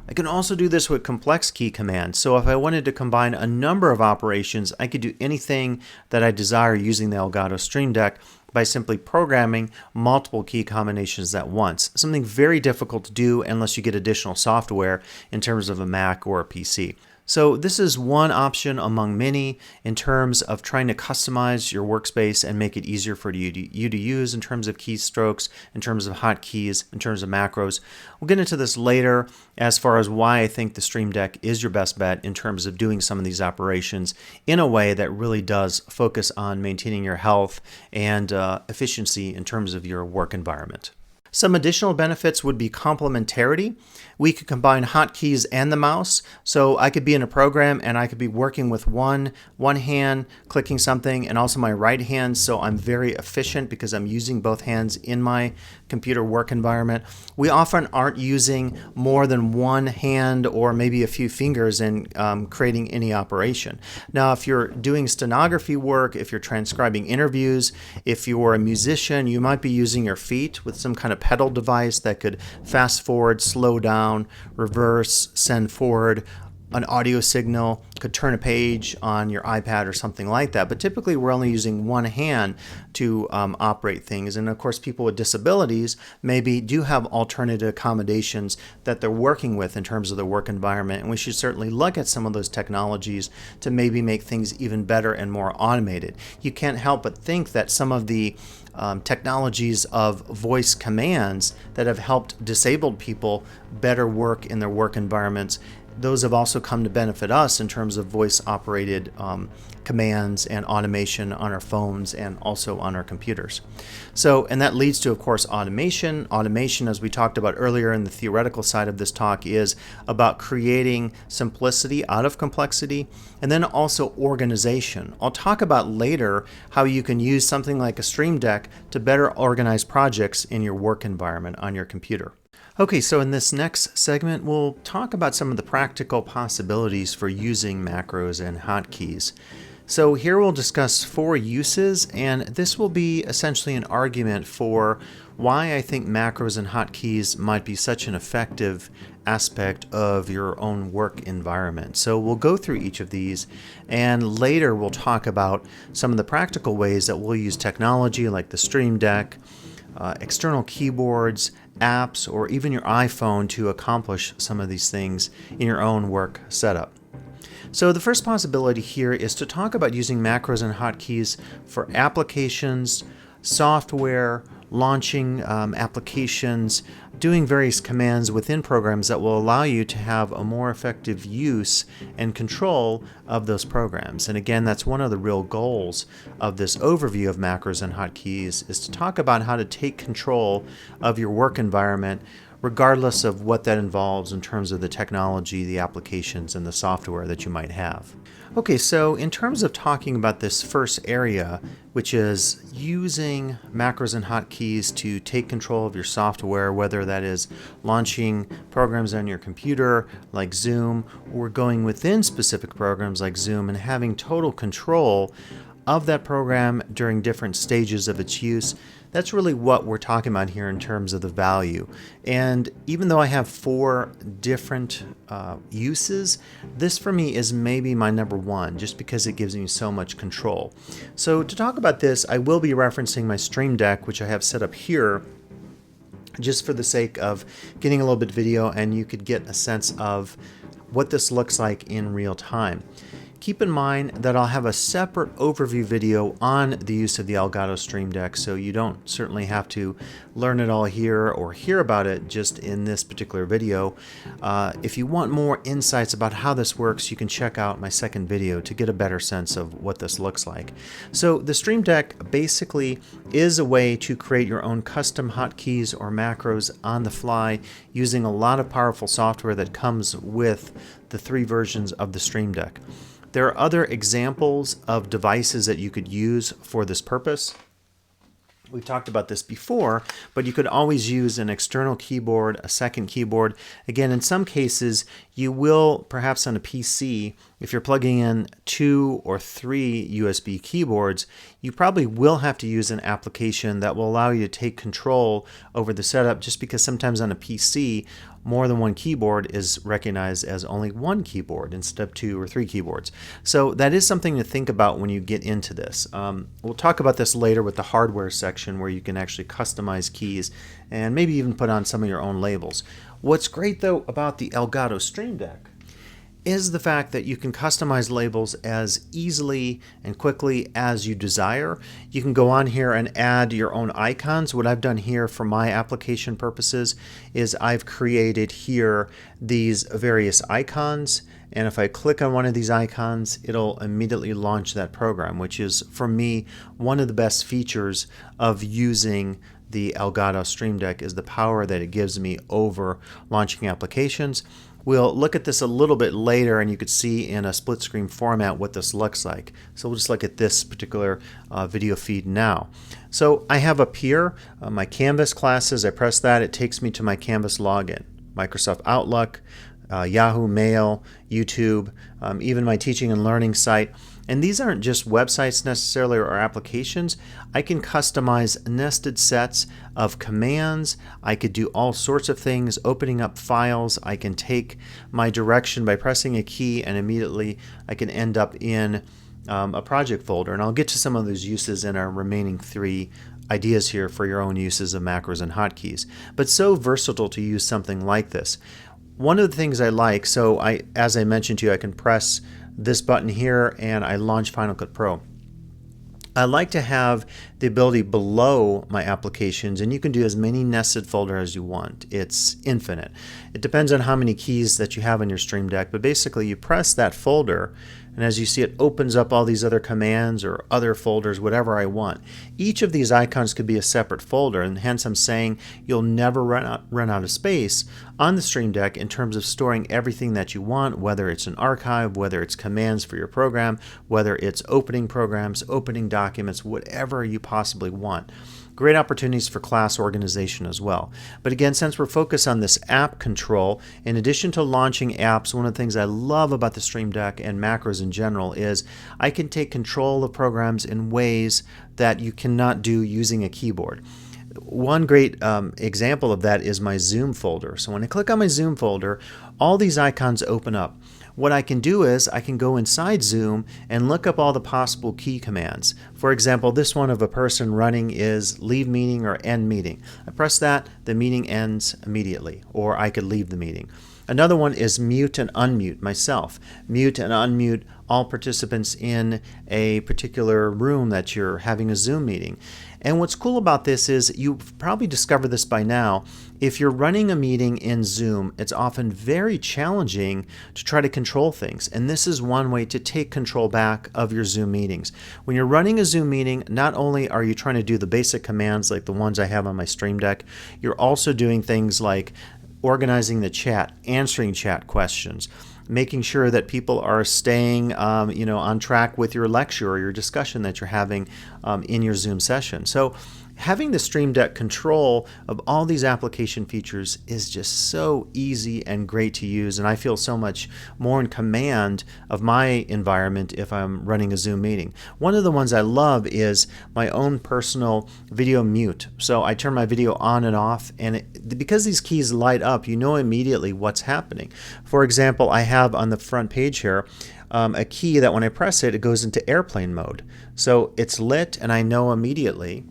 I can also do this with complex key commands. So if I wanted to combine a number of operations, I could do anything that I desire using the Elgato Stream Deck by simply programming multiple key combinations at once. Something very difficult to do unless you get additional software in terms of a Mac or a PC. So this is one option among many in terms of trying to customize your workspace and make it easier for you to use in terms of keystrokes, in terms of hotkeys, in terms of macros. We'll get into this later as far as why I think the Stream Deck is your best bet in terms of doing some of these operations in a way that really does focus on maintaining your health and efficiency in terms of your work environment. Some additional benefits would be complementarity. We could combine hotkeys and the mouse. So I could be in a program and I could be working with one hand clicking something and also my right hand. So I'm very efficient because I'm using both hands in my computer work environment. We often aren't using more than one hand or maybe a few fingers in creating any operation. Now, if you're doing stenography work, if you're transcribing interviews, if you're a musician, you might be using your feet with some kind of pedal device that could fast forward, slow down, reverse, send forward an audio signal, could turn a page on your iPad or something like that. But typically we're only using one hand to operate things. And of course, people with disabilities maybe do have alternative accommodations that they're working with in terms of their work environment. And we should certainly look at some of those technologies to maybe make things even better and more automated. You can't help but think that some of the technologies of voice commands that have helped disabled people better work in their work environments, those have also come to benefit us in terms of voice-operated commands and automation on our phones and also on our computers. So, and that leads to, of course, automation. Automation, as we talked about earlier in the theoretical side of this talk, is about creating simplicity out of complexity, and then also organization. I'll talk about later how you can use something like a Stream Deck to better organize projects in your work environment on your computer. Okay, so in this next segment, we'll talk about some of the practical possibilities for using macros and hotkeys. So here we'll discuss 4 uses, and this will be essentially an argument for why I think macros and hotkeys might be such an effective aspect of your own work environment. So we'll go through each of these, and later we'll talk about some of the practical ways that we'll use technology like the Stream Deck, external keyboards, apps, or even your iPhone to accomplish some of these things in your own work setup. So the first possibility here is to talk about using macros and hotkeys for applications, software, launching applications, doing various commands within programs that will allow you to have a more effective use and control of those programs. And again, that's one of the real goals of this overview of macros and hotkeys, is to talk about how to take control of your work environment regardless of what that involves in terms of the technology, the applications, and the software that you might have. Okay, so in terms of talking about this first area, which is using macros and hotkeys to take control of your software, whether that is launching programs on your computer like Zoom, or going within specific programs like Zoom and having total control of that program during different stages of its use, that's really what we're talking about here in terms of the value. And even though I have 4 different uses, this for me is maybe my number 1, just because it gives me so much control. So to talk about this, I will be referencing my Stream Deck, which I have set up here, just for the sake of getting a little bit of video, and you could get a sense of what this looks like in real time. Keep in mind that I'll have a separate overview video on the use of the Elgato Stream Deck, so you don't certainly have to learn it all here or hear about it just in this particular video. If you want more insights about how this works, you can check out my second video to get a better sense of what this looks like. So the Stream Deck basically is a way to create your own custom hotkeys or macros on the fly using a lot of powerful software that comes with the 3 versions of the Stream Deck. There are other examples of devices that you could use for this purpose. We've talked about this before, but you could always use an external keyboard, a second keyboard. Again, in some cases, you will, perhaps on a PC, if you're plugging in 2 or 3 USB keyboards, you probably will have to use an application that will allow you to take control over the setup, just because sometimes on a PC, more than one keyboard is recognized as only one keyboard instead of 2 or 3 keyboards. So that is something to think about when you get into this. We'll talk about this later with the hardware section, where you can actually customize keys and maybe even put on some of your own labels. What's great though about the Elgato Stream Deck is the fact that you can customize labels as easily and quickly as you desire. You can go on here and add your own icons. What I've done here for my application purposes is I've created here these various icons, and if I click on one of these icons, it'll immediately launch that program, which is, for me, one of the best features of using the Elgato Stream Deck is the power that it gives me over launching applications. We'll look at this a little bit later, and you could see in a split screen format what this looks like. So we'll just look at this particular video feed now. So I have up here my Canvas classes. I press that, it takes me to my Canvas login. Microsoft Outlook, Yahoo Mail, YouTube, even my teaching and learning site. And these aren't just websites necessarily or applications. I can customize nested sets of commands. I could do all sorts of things, opening up files. I can take my direction by pressing a key, and immediately I can end up in a project folder. And I'll get to some of those uses in our remaining 3 ideas here for your own uses of macros and hotkeys. But so versatile to use something like this. One of the things I like, so as I mentioned to you, I can press this button here and I launch Final Cut Pro. I like to have the ability below my applications, and you can do as many nested folders as you want. It's infinite. It depends on how many keys that you have on your Stream Deck, but basically you press that folder, and as you see, it opens up all these other commands or other folders, whatever I want. Each of these icons could be a separate folder, and hence I'm saying you'll never run out of space on the Stream Deck in terms of storing everything that you want, whether it's an archive, whether it's commands for your program, whether it's opening programs, opening documents, whatever you possibly want. Great opportunities for class organization as well. But again, since we're focused on this app control, in addition to launching apps, one of the things I love about the Stream Deck and macros in general is I can take control of programs in ways that you cannot do using a keyboard. One great example of that is my Zoom folder. So when I click on my Zoom folder, all these icons open up. What I can do is I can go inside Zoom and look up all the possible key commands. For example, this one of a person running is leave meeting or end meeting. I press that, the meeting ends immediately, or I could leave the meeting. Another one is mute and unmute myself. Mute and unmute all participants in a particular room that you're having a Zoom meeting. And what's cool about this is you've probably discovered this by now. If you're running a meeting in Zoom, it's often very challenging to try to control things. And this is one way to take control back of your Zoom meetings. When you're running a Zoom meeting, not only are you trying to do the basic commands like the ones I have on my Stream Deck, you're also doing things like organizing the chat, answering chat questions, making sure that people are staying on track with your lecture or your discussion that you're having in your Zoom session. So having the Stream Deck control of all these application features is just so easy and great to use, and I feel so much more in command of my environment if I'm running a Zoom meeting. One of the ones I love is my own personal video mute. So I turn my video on and off, and because these keys light up, you know immediately what's happening. For example, I have on the front page here a key that when I press it, it goes into airplane mode. So it's lit, and I know immediately,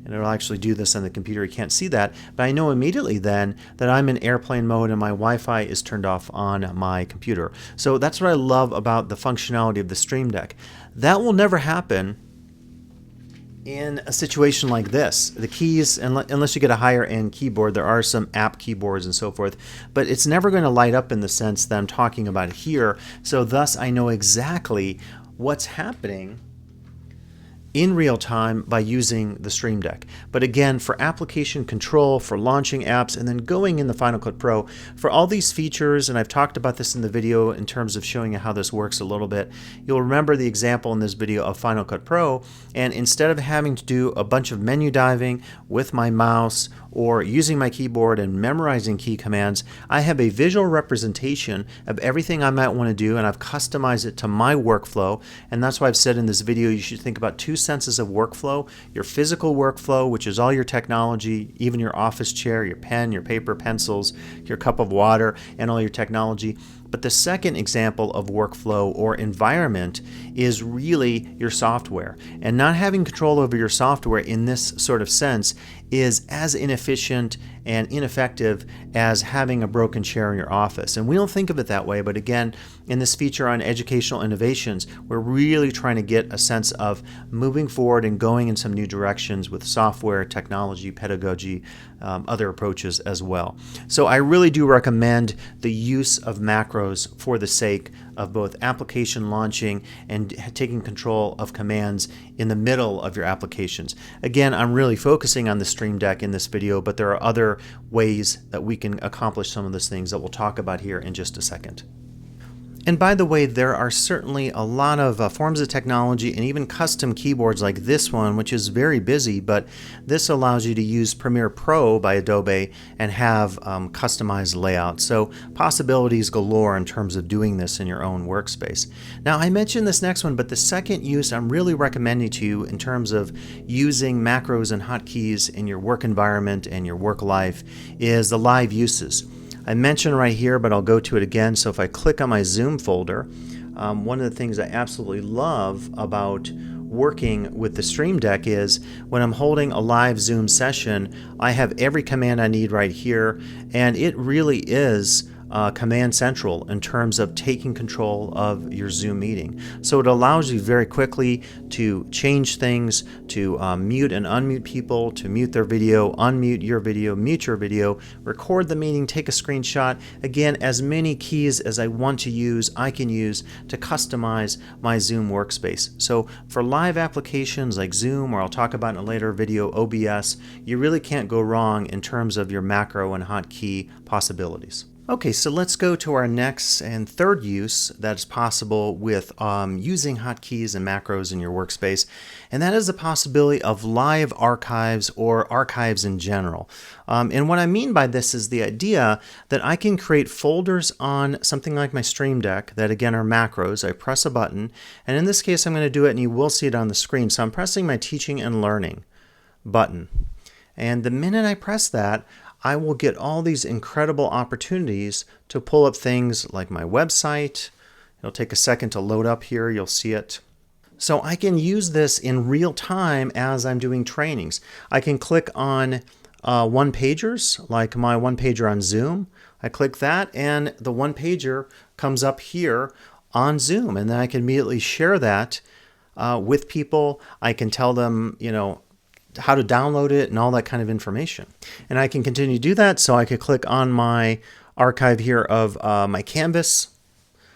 and it'll actually do this on the computer, you can't see that, but I know immediately then that I'm in airplane mode and my Wi-Fi is turned off on my computer. So that's what I love about the functionality of the Stream Deck. That will never happen in a situation like this. The keys, unless you get a higher end keyboard, there are some app keyboards and so forth, but it's never going to light up in the sense that I'm talking about here. So thus I know exactly what's happening in real time by using the Stream Deck. But again, for application control, for launching apps, and then going in the Final Cut Pro, for all these features, and I've talked about this in the video in terms of showing you how this works a little bit, you'll remember the example in this video of Final Cut Pro, and instead of having to do a bunch of menu diving with my mouse or using my keyboard and memorizing key commands, I have a visual representation of everything I might want to do, and I've customized it to my workflow. And that's why I've said in this video you should think about 2 senses of workflow: your physical workflow, which is all your technology, even your office chair, your pen, your paper, pencils, your cup of water, and all your technology. But the second example of workflow or environment is really your software. And not having control over your software in this sort of sense is as inefficient and ineffective as having a broken chair in your office. And we don't think of it that way, but again, in this feature on educational innovations, we're really trying to get a sense of moving forward and going in some new directions with software, technology, pedagogy, other approaches as well. So I really do recommend the use of macros for the sake of both application launching and taking control of commands in the middle of your applications. Again, I'm really focusing on the Stream Deck in this video, but there are other ways that we can accomplish some of those things that we'll talk about here in just a second. And by the way, there are certainly a lot of forms of technology and even custom keyboards like this one, which is very busy, but this allows you to use Premiere Pro by Adobe and have customized layouts. So possibilities galore in terms of doing this in your own workspace. Now, I mentioned this next one, but the second use I'm really recommending to you in terms of using macros and hotkeys in your work environment and your work life is the live uses. I mentioned right here, but I'll go to it again. So if I click on my Zoom folder, one of the things I absolutely love about working with the Stream Deck is when I'm holding a live Zoom session, I have every command I need right here, and it really is command central in terms of taking control of your Zoom meeting. So it allows you very quickly to change things, to mute and unmute people, to mute their video, unmute your video, mute your video, record the meeting, take a screenshot. Again, as many keys as I want to use, I can use to customize my Zoom workspace. So for live applications like Zoom, or I'll talk about in a later video, OBS, you really can't go wrong in terms of your macro and hotkey possibilities. Okay, so let's go to our next and third use that is possible with using hotkeys and macros in your workspace, and that is the possibility of live archives or archives in general. And what I mean by this is the idea that I can create folders on something like my Stream Deck that again are macros. I press a button, and in this case I'm going to do it and you will see it on the screen. So I'm pressing my Teaching and Learning button. And the minute I press that, I will get all these incredible opportunities to pull up things like my website. It'll take a second to load up here. You'll see it. So I can use this in real time as I'm doing trainings. I can click on one-pagers, like my one-pager on Zoom. I click that and the one-pager comes up here on Zoom, and then I can immediately share that with people. I can tell them, how to download it and all that kind of information. And I can continue to do that. So I could click on my archive here of my Canvas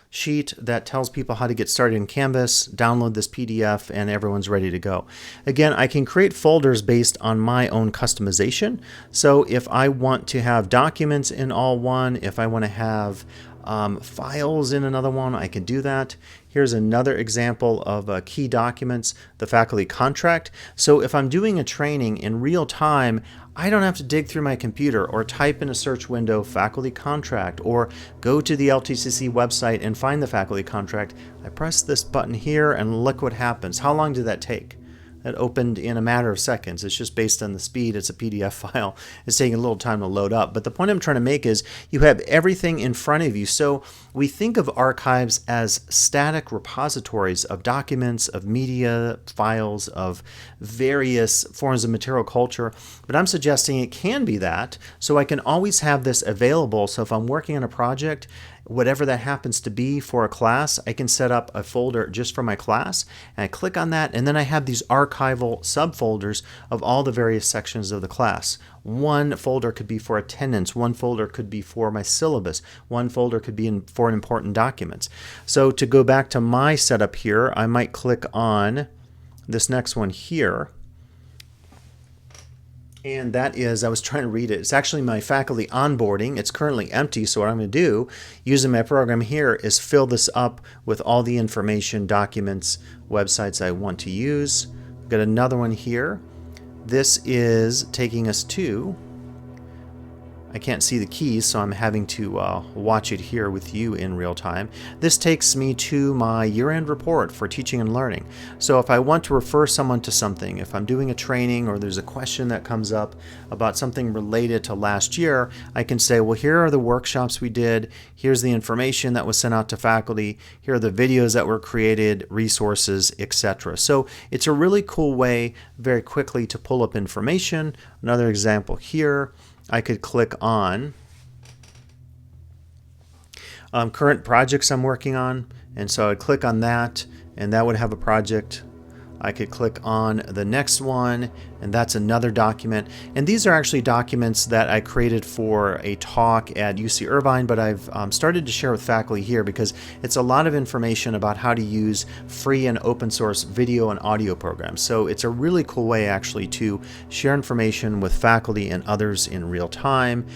sheet that tells people how to get started in Canvas, download this PDF, and everyone's ready to go. Again, I can create folders based on my own customization. So if I want to have documents in all one, if I want to have files in another one, I can do that. Here's another example of key documents, the faculty contract. So if I'm doing a training in real time, I don't have to dig through my computer or type in a search window faculty contract or go to the LTCC website and find the faculty contract. I press this button here and look what happens. How long did that take? That opened in a matter of seconds. It's just based on the speed. It's a PDF file. It's taking a little time to load up. But the point I'm trying to make is you have everything in front of you. So we think of archives as static repositories of documents, of media, files, of various forms of material culture. But I'm suggesting it can be that. So I can always have this available. So if I'm working on a project, whatever that happens to be for a class, I can set up a folder just for my class, and I click on that, and then I have these archival subfolders of all the various sections of the class. One folder could be for attendance, one folder could be for my syllabus, one folder could be for important documents. So to go back to my setup here, I might click on this next one here. And that is, I was trying to read it. It's actually my faculty onboarding. It's currently empty, so what I'm going to do, using my program here, is fill this up with all the information, documents, websites I want to use. I've got another one here. This is taking us to, I can't see the keys, so I'm having to watch it here with you in real time. This takes me to my year-end report for teaching and learning. So if I want to refer someone to something, if I'm doing a training or there's a question that comes up about something related to last year, I can say, well, here are the workshops we did, here's the information that was sent out to faculty, here are the videos that were created, resources, etc. So it's a really cool way very quickly to pull up information. Another example here, I could click on current projects I'm working on, and so I'd click on that and that would have a project. I could click on the next one, and that's another document. And these are actually documents that I created for a talk at UC Irvine, but I've started to share with faculty here because it's a lot of information about how to use free and open source video and audio programs. So it's a really cool way actually to share information with faculty and others in real time.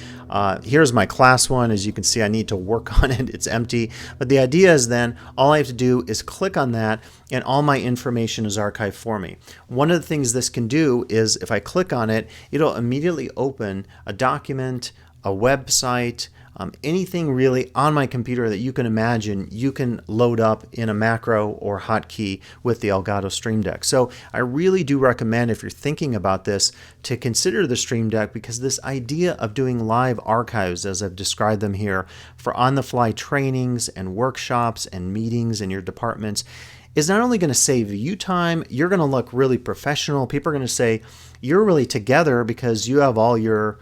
Here's my class one. As you can see, I need to work on it. It's empty. But the idea is then all I have to do is click on that and all my information is archived for me. One of the things this can do is if I click on it, it'll immediately open a document, a website, anything really on my computer that you can imagine you can load up in a macro or hotkey with the Elgato Stream Deck. So I really do recommend, if you're thinking about this, to consider the Stream Deck, because this idea of doing live archives, as I've described them here, for on-the-fly trainings and workshops and meetings in your departments, is not only going to save you time, you're going to look really professional. People are going to say you're really together because you have all your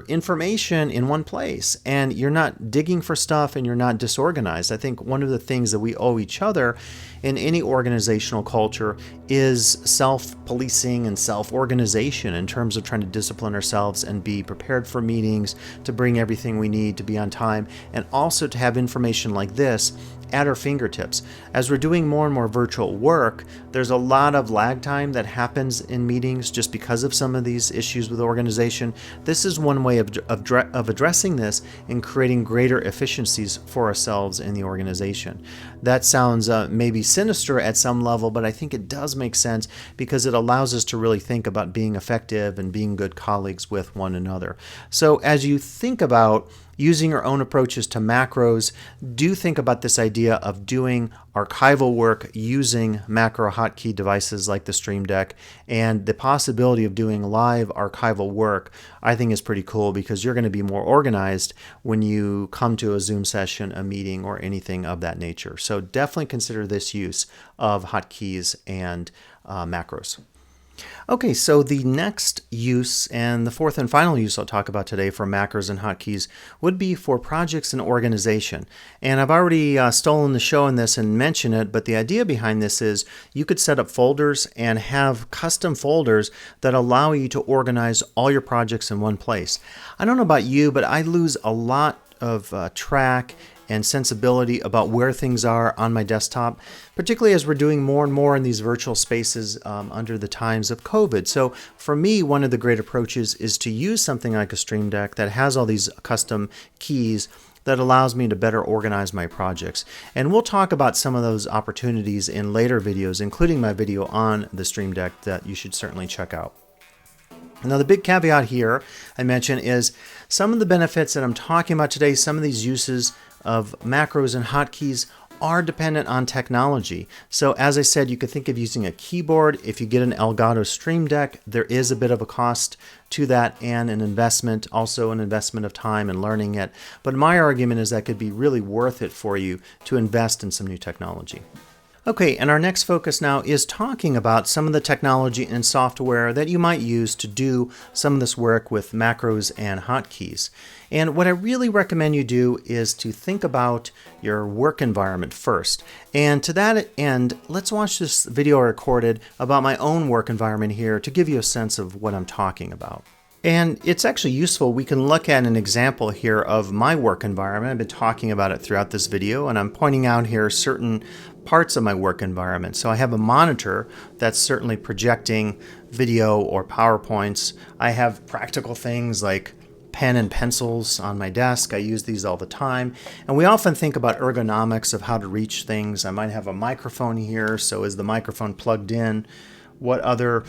information in one place and you're not digging for stuff and you're not disorganized. I think one of the things that we owe each other in any organizational culture is self-policing and self-organization in terms of trying to discipline ourselves and be prepared for meetings, to bring everything we need to be on time, and also to have information like this at our fingertips. As we're doing more and more virtual work, there's a lot of lag time that happens in meetings just because of some of these issues with organization. This is one way of addressing this and creating greater efficiencies for ourselves in the organization. That sounds maybe sinister at some level, but I think it does make sense because it allows us to really think about being effective and being good colleagues with one another. So as you think about using your own approaches to macros, do think about this idea of doing archival work using macro hotkey devices like the Stream Deck, and the possibility of doing live archival work I think is pretty cool because you're going to be more organized when you come to a Zoom session, a meeting, or anything of that nature. So definitely consider this use of hotkeys and macros. Okay, so the next use, and the fourth and final use I'll talk about today for macros and hotkeys, would be for projects and organization. And I've already stolen the show in this and mentioned it, but the idea behind this is you could set up folders and have custom folders that allow you to organize all your projects in one place. I don't know about you, but I lose a lot of track and sensibility about where things are on my desktop, particularly as we're doing more and more in these virtual spaces under the times of COVID. So for me, one of the great approaches is to use something like a Stream Deck that has all these custom keys that allows me to better organize my projects. And we'll talk about some of those opportunities in later videos, including my video on the Stream Deck that you should certainly check out. Now, the big caveat here I mentioned is some of the benefits that I'm talking about today, some of these uses of macros and hotkeys are dependent on technology. So as I said, you could think of using a keyboard. If you get an Elgato Stream Deck, there is a bit of a cost to that and an investment, also an investment of time in learning it. But my argument is that could be really worth it for you to invest in some new technology. Okay, and our next focus now is talking about some of the technology and software that you might use to do some of this work with macros and hotkeys. And what I really recommend you do is to think about your work environment first. And to that end, let's watch this video I recorded about my own work environment here to give you a sense of what I'm talking about. And it's actually useful. We can look at an example here of my work environment. I've been talking about it throughout this video, and I'm pointing out here certain parts of my work environment. So I have a monitor that's certainly projecting video or PowerPoints. I have practical things like pen and pencils on my desk. I use these all the time. And we often think about ergonomics of how to reach things. I might have a microphone here, so is the microphone plugged in? what other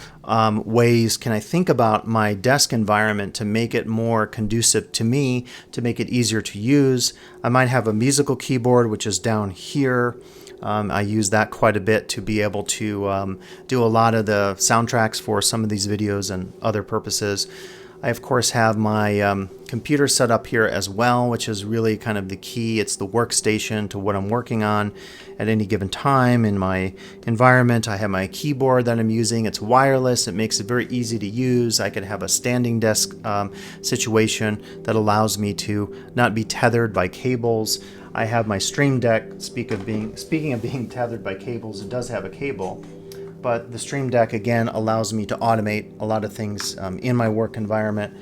ways can I think about my desk environment to make it more conducive to me, to make it easier to use. I might have a musical keyboard, which is down here. I use that quite a bit to be able to do a lot of the soundtracks for some of these videos and other purposes. I, of course, have my computer set up here as well, which is really kind of the key. It's the workstation to what I'm working on at any given time in my environment. I have my keyboard that I'm using. It's wireless. It makes it very easy to use. I can have a standing desk situation that allows me to not be tethered by cables. I have my Stream Deck. Speaking of being tethered by cables, it does have a cable. But the Stream Deck, again, allows me to automate a lot of things in my work environment.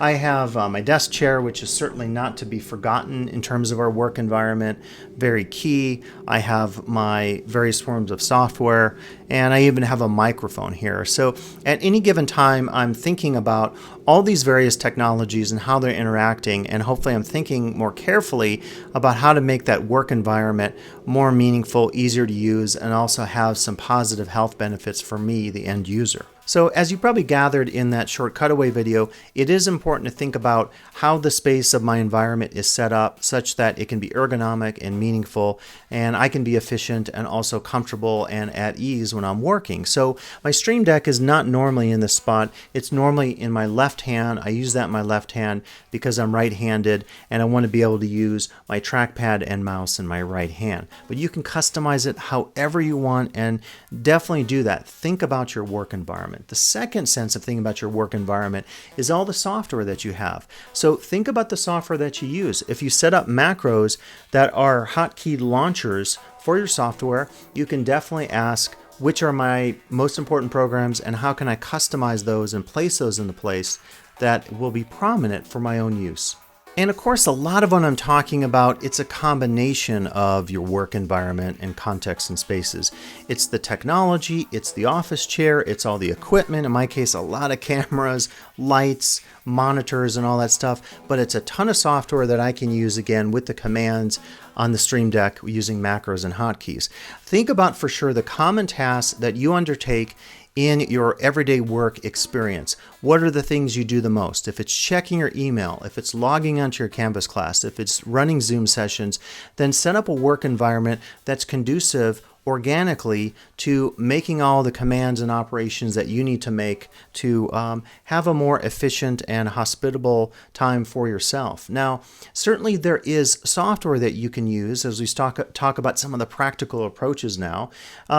I have my desk chair, which is certainly not to be forgotten in terms of our work environment. Very key. I have my various forms of software, and I even have a microphone here. So at any given time, I'm thinking about all these various technologies and how they're interacting, and hopefully I'm thinking more carefully about how to make that work environment more meaningful, easier to use, and also have some positive health benefits for me, the end user. So as you probably gathered in that short cutaway video, it is important to think about how the space of my environment is set up such that it can be ergonomic and meaningful, and I can be efficient and also comfortable and at ease when I'm working. So my Stream Deck is not normally in this spot. It's normally in my left hand. I use that in my left hand because I'm right-handed, and I want to be able to use my trackpad and mouse in my right hand. But you can customize it however you want, and definitely do that. Think about your work environment. The second sense of thinking about your work environment is all the software that you have. So think about the software that you use. If you set up macros that are hotkey launchers for your software, you can definitely ask, which are my most important programs and how can I customize those and place those into place that will be prominent for my own use. And of course, a lot of what I'm talking about, it's a combination of your work environment and context and spaces. It's the technology, it's the office chair, it's all the equipment, in my case, a lot of cameras, lights, monitors, and all that stuff, but it's a ton of software that I can use again with the commands on the Stream Deck using macros and hotkeys. Think about for sure the common tasks that you undertake in your everyday work experience. What are the things you do the most? If it's checking your email, if it's logging onto your Canvas class, if it's running Zoom sessions, then set up a work environment that's conducive organically to making all the commands and operations that you need to make to have a more efficient and hospitable time for yourself. Now, certainly there is software that you can use as we talk about some of the practical approaches now.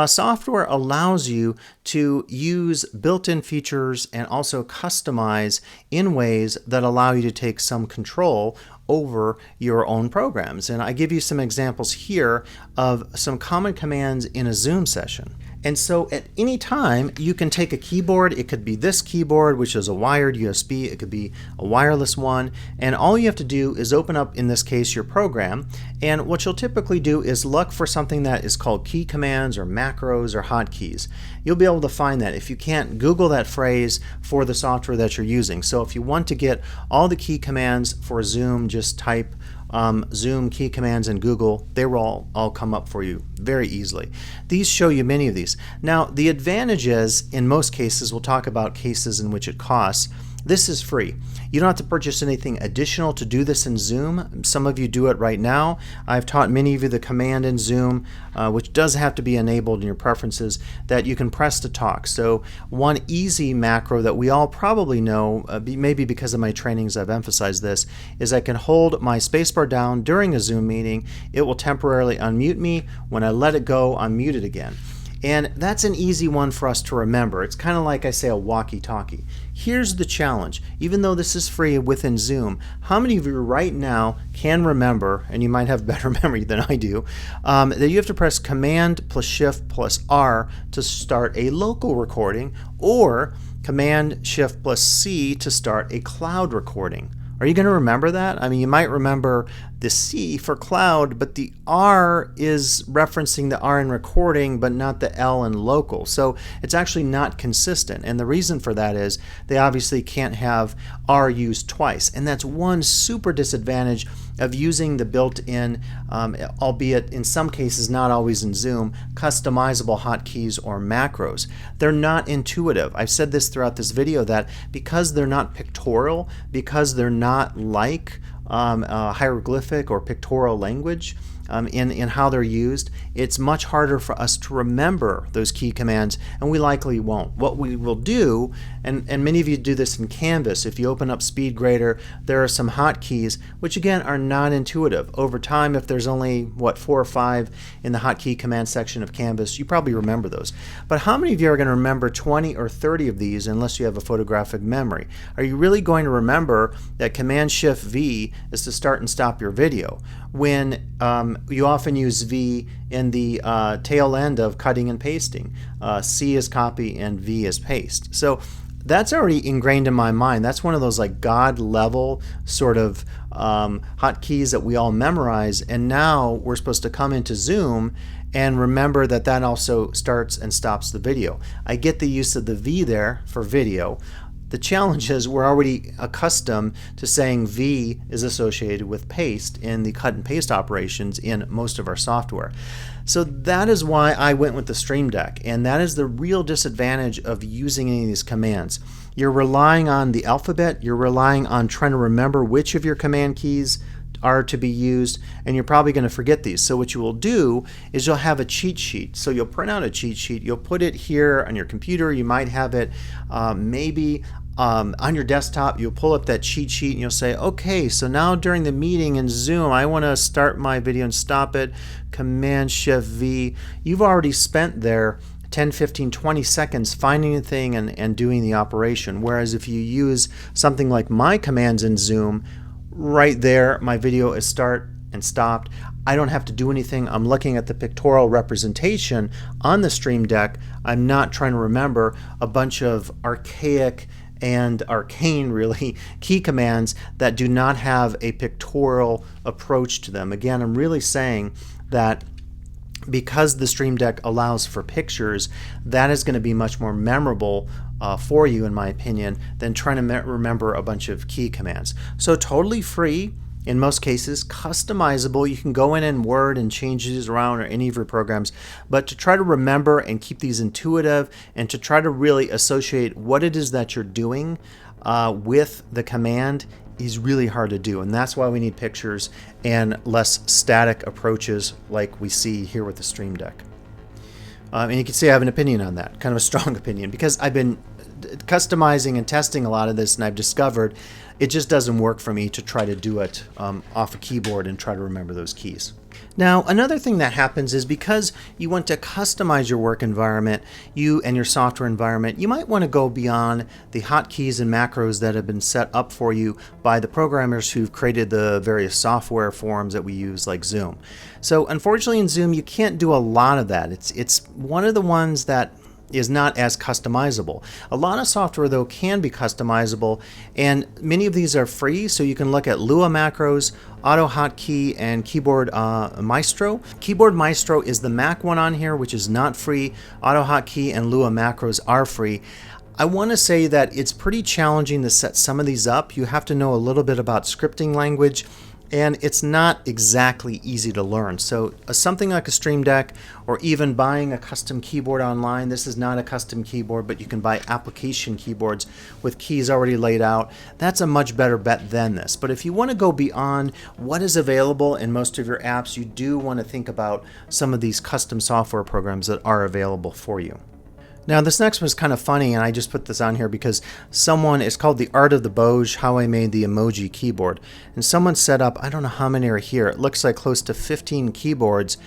Software allows you to use built-in features and also customize in ways that allow you to take some control over your own programs. And I give you some examples here of some common commands in a Zoom session. And so at any time, you can take a keyboard. It could be this keyboard, which is a wired USB. It could be a wireless one. And all you have to do is open up, in this case, your program. And what you'll typically do is look for something that is called key commands or macros or hotkeys. You'll be able to find that. If you can't, Google that phrase for the software that you're using. So if you want to get all the key commands for Zoom, just type Zoom key commands in Google. They will all come up for you very easily. These show you many of these. Now, the advantage is, in most cases, we'll talk about cases in which it costs. This is free. You don't have to purchase anything additional to do this in Zoom. Some of you do it right now. I've taught many of you the command in Zoom, which does have to be enabled in your preferences, that you can press to talk. So one easy macro that we all probably know, maybe because of my trainings I've emphasized this, is I can hold my spacebar down during a Zoom meeting. It will temporarily unmute me. When I let it go, I'm muted again. And that's an easy one for us to remember. It's kind of like I say a walkie-talkie. Here's the challenge. Even though this is free within Zoom, how many of you right now can remember, and you might have better memory than I do, that you have to press Command plus Shift plus R to start a local recording, or Command Shift plus C to start a cloud recording? Are you going to remember that? I mean, you might remember the C for cloud, but the R is referencing the R in recording, but not the L in local. So it's actually not consistent. And the reason for that is they obviously can't have R used twice. And that's one super disadvantage of using the built-in, albeit in some cases not always in Zoom, customizable hotkeys or macros. They're not intuitive. I've said this throughout this video that because they're not pictorial, because they're not like hieroglyphic or pictorial language in how they're used, it's much harder for us to remember those key commands, and we likely won't. What we will do, and many of you do this in Canvas, if you open up Speedgrader, there are some hotkeys which again are not intuitive. Over time, if there's only, 4 or 5 in the hotkey command section of Canvas, you probably remember those. But how many of you are going to remember 20 or 30 of these unless you have a photographic memory? Are you really going to remember that Command-Shift-V is to start and stop your video, when you often use V in the tail end of cutting and pasting? C is copy and V is paste. So that's already ingrained in my mind. That's one of those like God level sort of hotkeys that we all memorize, and now we're supposed to come into Zoom and remember that that also starts and stops the video. I get the use of the V there for video. The challenge is we're already accustomed to saying V is associated with paste in the cut and paste operations in most of our software. So that is why I went with the Stream Deck, and that is the real disadvantage of using any of these commands. You're relying on the alphabet, you're relying on trying to remember which of your command keys are to be used, and you're probably going to forget these. So what you will do is you'll have a cheat sheet. So you'll print out a cheat sheet, you'll put it here on your computer, you might have it maybe on your desktop. You'll pull up that cheat sheet and you'll say, okay, so now during the meeting in Zoom, I want to start my video and stop it, Command-Shift-V. You've already spent there 10, 15, 20 seconds finding a thing and doing the operation. Whereas if you use something like my commands in Zoom, right there, my video is start and stopped. I don't have to do anything. I'm looking at the pictorial representation on the Stream Deck. I'm not trying to remember a bunch of archaic and arcane, really, key commands that do not have a pictorial approach to them. Again, I'm really saying that because the Stream Deck allows for pictures, that is going to be much more memorable for you, in my opinion, than trying to remember a bunch of key commands. So totally free. In most cases, customizable. You can go in Word and change these around, or any of your programs, but to try to remember and keep these intuitive and to try to really associate what it is that you're doing with the command is really hard to do, and that's why we need pictures and less static approaches like we see here with the Stream Deck. And you can see I have an opinion on that, kind of a strong opinion, because I've been customizing and testing a lot of this, and I've discovered it just doesn't work for me to try to do it off a keyboard and try to remember those keys. Now, another thing that happens is because you want to customize your work environment, you and your software environment, you might want to go beyond the hotkeys and macros that have been set up for you by the programmers who've created the various software forms that we use like Zoom. So unfortunately in Zoom, you can't do a lot of that. It's one of the ones that is not as customizable. A lot of software though can be customizable, and many of these are free, so you can look at Lua Macros, Auto Hotkey, and Keyboard Maestro. Keyboard Maestro is the Mac one on here, which is not free. Auto Hotkey and Lua Macros are free. I want to say that it's pretty challenging to set some of these up. You have to know a little bit about scripting language, and it's not exactly easy to learn. So something like a Stream Deck, or even buying a custom keyboard online. This is not a custom keyboard, but you can buy application keyboards with keys already laid out. That's a much better bet than this. But if you want to go beyond what is available in most of your apps, you do want to think about some of these custom software programs that are available for you. Now this next one is kind of funny, and I just put this on here because it's called The Art of the Boj, How I Made the Emoji Keyboard. And someone set up, I don't know how many are here, it looks like close to 15 keyboards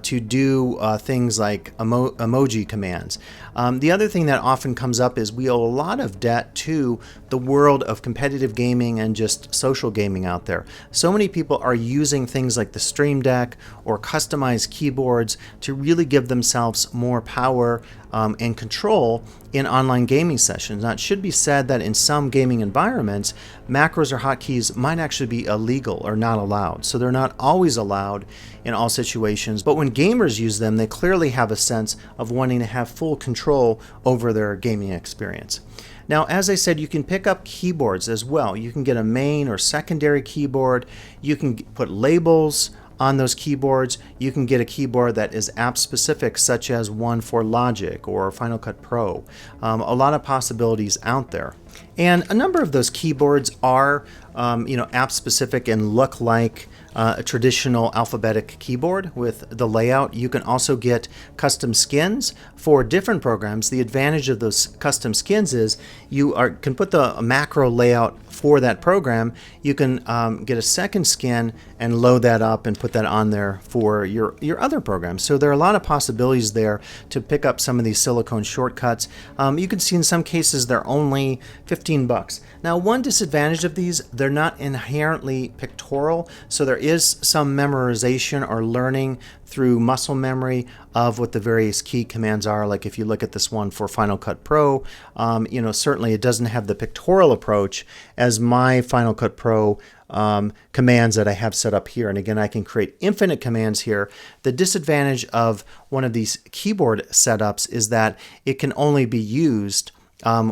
to do things like emoji commands. The other thing that often comes up is we owe a lot of debt to the world of competitive gaming and just social gaming out there. So many people are using things like the Stream Deck or customized keyboards to really give themselves more power and control in online gaming sessions. Now, it should be said that in some gaming environments, macros or hotkeys might actually be illegal or not allowed. So they're not always allowed in all situations. But when gamers use them, they clearly have a sense of wanting to have full control over their gaming experience. Now, as I said, you can pick up keyboards as well. You can get a main or secondary keyboard. You can put labels on those keyboards. You can get a keyboard that is app specific, such as one for Logic or Final Cut Pro. A lot of possibilities out there. And a number of those keyboards are app specific and look like a traditional alphabetic keyboard with the layout. You can also get custom skins for different programs. The advantage of those custom skins is you can put the macro layout for that program. You can get a second skin and load that up and put that on there for your other programs. So there are a lot of possibilities there to pick up some of these silicone shortcuts. You can see in some cases they're only $15. Now, one disadvantage of these, they're not inherently pictorial, so there is some memorization or learning through muscle memory of what the various key commands are. Like if you look at this one for Final Cut Pro, certainly it doesn't have the pictorial approach as my Final Cut Pro commands that I have set up here. And again, I can create infinite commands here. The disadvantage of one of these keyboard setups is that it can only be used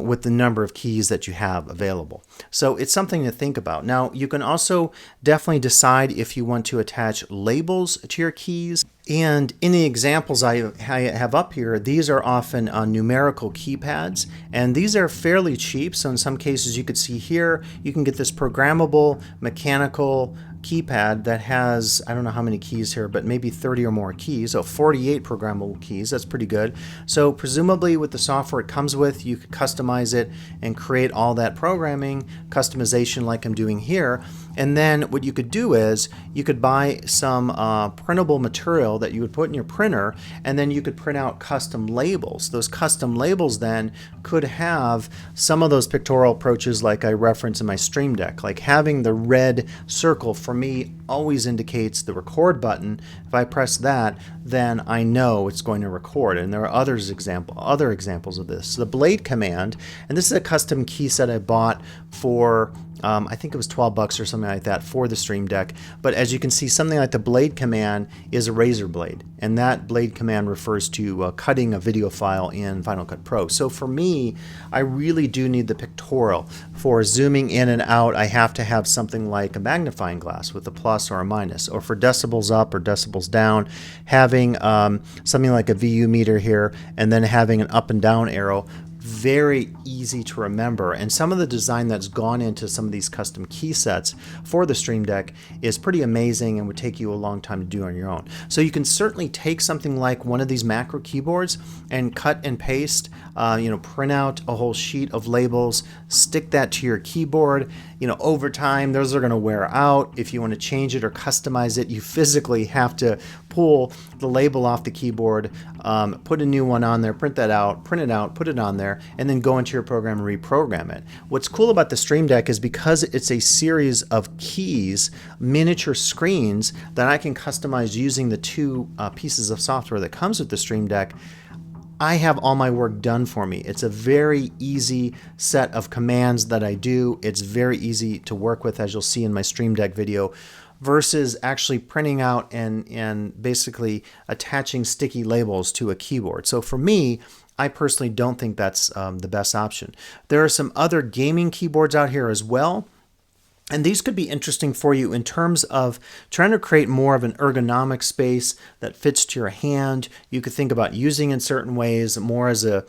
with the number of keys that you have available. So it's something to think about. Now, you can also definitely decide if you want to attach labels to your keys. And in the examples I have up here, these are often numerical keypads, and these are fairly cheap. So in some cases you could see here, you can get this programmable mechanical keypad that has, I don't know how many keys here, but maybe 30 or more keys. So 48 programmable keys. That's pretty good. So presumably with the software it comes with, you could customize it and create all that programming customization like I'm doing here. And then what you could do is you could buy some printable material that you would put in your printer, and then you could print out custom labels. Those custom labels then could have some of those pictorial approaches like I referenced in my Stream Deck. Like having the red circle for me always indicates the record button. If I press that, then I know it's going to record. And there are other examples of this. The blade command, and this is a custom key set I bought for I think it was $12 or something like that for the Stream Deck. But as you can see, something like the blade command is a razor blade, and that blade command refers to cutting a video file in Final Cut Pro. So for me, I really do need the pictorial. For zooming in and out, I have to have something like a magnifying glass with a plus or a minus, or for decibels up or decibels down, having something like a VU meter here, and then having an up and down arrow. Very easy to remember, and some of the design that's gone into some of these custom key sets for the Stream Deck is pretty amazing and would take you a long time to do on your own. So you can certainly take something like one of these macro keyboards and cut and paste, print out a whole sheet of labels, stick that to your keyboard. Over time, those are going to wear out. If you want to change it or customize it, you physically have to pull the label off the keyboard, put a new one on there, print it out, put it on there, and then go into your program and reprogram it. What's cool about the Stream Deck is because it's a series of keys, miniature screens that I can customize using the two pieces of software that comes with the Stream Deck, I have all my work done for me. It's a very easy set of commands that I do. It's very easy to work with, as you'll see in my Stream Deck video, versus actually printing out and basically attaching sticky labels to a keyboard. So for me, I personally don't think that's the best option. There are some other gaming keyboards out here as well, and these could be interesting for you in terms of trying to create more of an ergonomic space that fits to your hand. You could think about using in certain ways more as a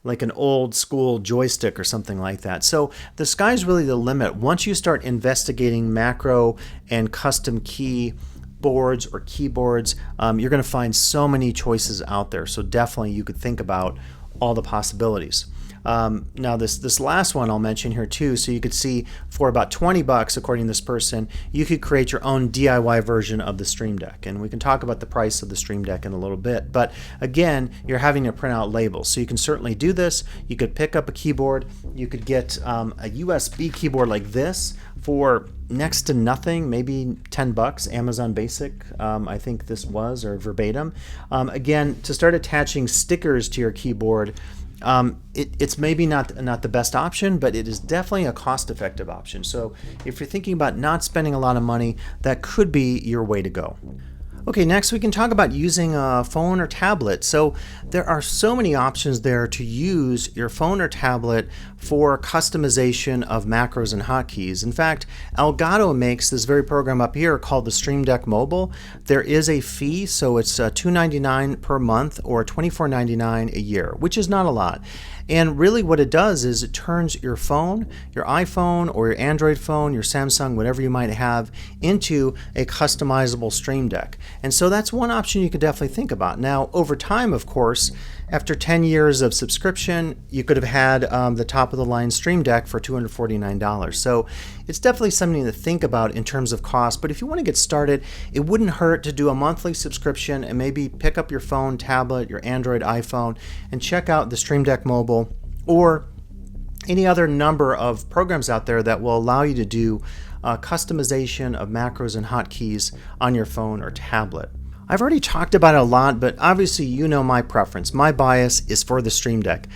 like an old school joystick or something like that. So the sky's really the limit. Once you start investigating macro and custom key boards or keyboards, you're going to find so many choices out there. So definitely you could think about all the possibilities. Now this last one I'll mention here too, so you could see for about $20, according to this person, you could create your own DIY version of the Stream Deck. And we can talk about the price of the Stream Deck in a little bit. But again, you're having to print out labels. So you can certainly do this. You could pick up a keyboard. You could get a USB keyboard like this for next to nothing, maybe $10, Amazon Basic, I think this was, or verbatim. Again, to start attaching stickers to your keyboard, It's maybe not the best option, but it is definitely a cost-effective option. So if you're thinking about not spending a lot of money, that could be your way to go. Okay, next we can talk about using a phone or tablet. So there are so many options there to use your phone or tablet for customization of macros and hotkeys. In fact, Elgato makes this very program up here called the Stream Deck Mobile. There is a fee, so it's $2.99 per month or $24.99 a year, which is not a lot. And really what it does is it turns your phone, your iPhone or your Android phone, your Samsung, whatever you might have, into a customizable Stream Deck. And so that's one option you could definitely think about. Now, over time, of course, after 10 years of subscription, you could have had the top-of-the-line Stream Deck for $249. So it's definitely something to think about in terms of cost. But if you want to get started, it wouldn't hurt to do a monthly subscription and maybe pick up your phone, tablet, your Android, iPhone, and check out the Stream Deck Mobile or any other number of programs out there that will allow you to do customization of macros and hotkeys on your phone or tablet. I've already talked about it a lot, but obviously you know my preference. My bias is for the Stream Deck.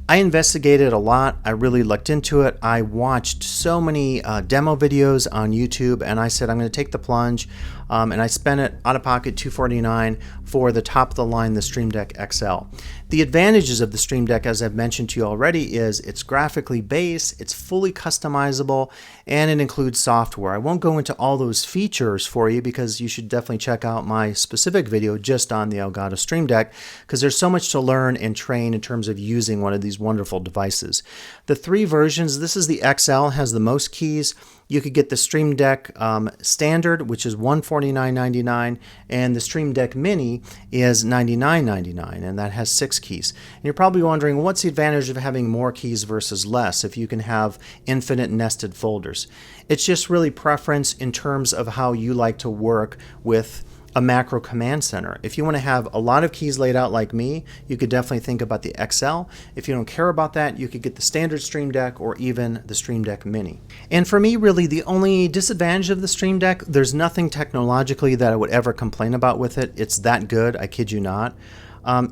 I investigated a lot. I really looked into it. I watched so many demo videos on YouTube, and I said I'm going to take the plunge, and I spent it out of pocket $249 for the top of the line, the Stream Deck XL. The advantages of the Stream Deck, as I've mentioned to you already, is it's graphically based, it's fully customizable, and it includes software. I won't go into all those features for you because you should definitely check out my specific video just on the Elgato Stream Deck because there's so much to learn and train in terms of using one of these wonderful devices. The three versions, this is the XL, has the most keys. You could get the Stream Deck Standard, which is $149.99, and the Stream Deck Mini is $99.99, and that has 6 keys. And you're probably wondering, what's the advantage of having more keys versus less if you can have infinite nested folders? It's just really preference in terms of how you like to work with a macro command center. If you want to have a lot of keys laid out like me, you could definitely think about the XL. If you don't care about that, you could get the standard Stream Deck or even the Stream Deck Mini. And for me, really, the only disadvantage of the Stream Deck, there's nothing technologically that I would ever complain about with it. It's that good, I kid you not.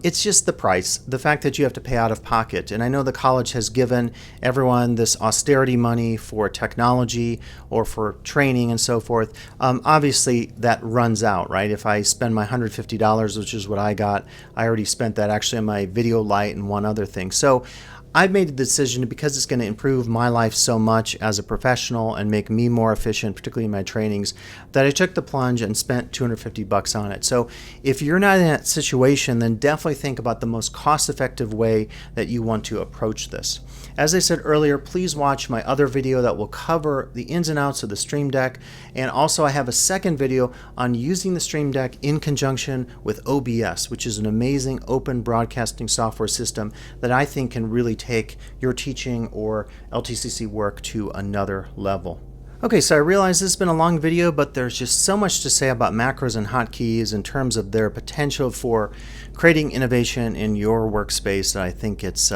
It's just the price, the fact that you have to pay out of pocket. And I know the college has given everyone this austerity money for technology or for training and so forth. Obviously, that runs out, right? If I spend my $150, which is what I got, I already spent that actually on my video light and one other thing. So I've made a decision because it's going to improve my life so much as a professional and make me more efficient, particularly in my trainings, that I took the plunge and spent $250 on it. So if you're not in that situation, then definitely think about the most cost-effective way that you want to approach this. As I said earlier, please watch my other video that will cover the ins and outs of the Stream Deck. And also I have a second video on using the Stream Deck in conjunction with OBS, which is an amazing open broadcasting software system that I think can really take your teaching or LTCC work to another level. Okay, so I realize this has been a long video, but there's just so much to say about macros and hotkeys in terms of their potential for creating innovation in your workspace that I think it's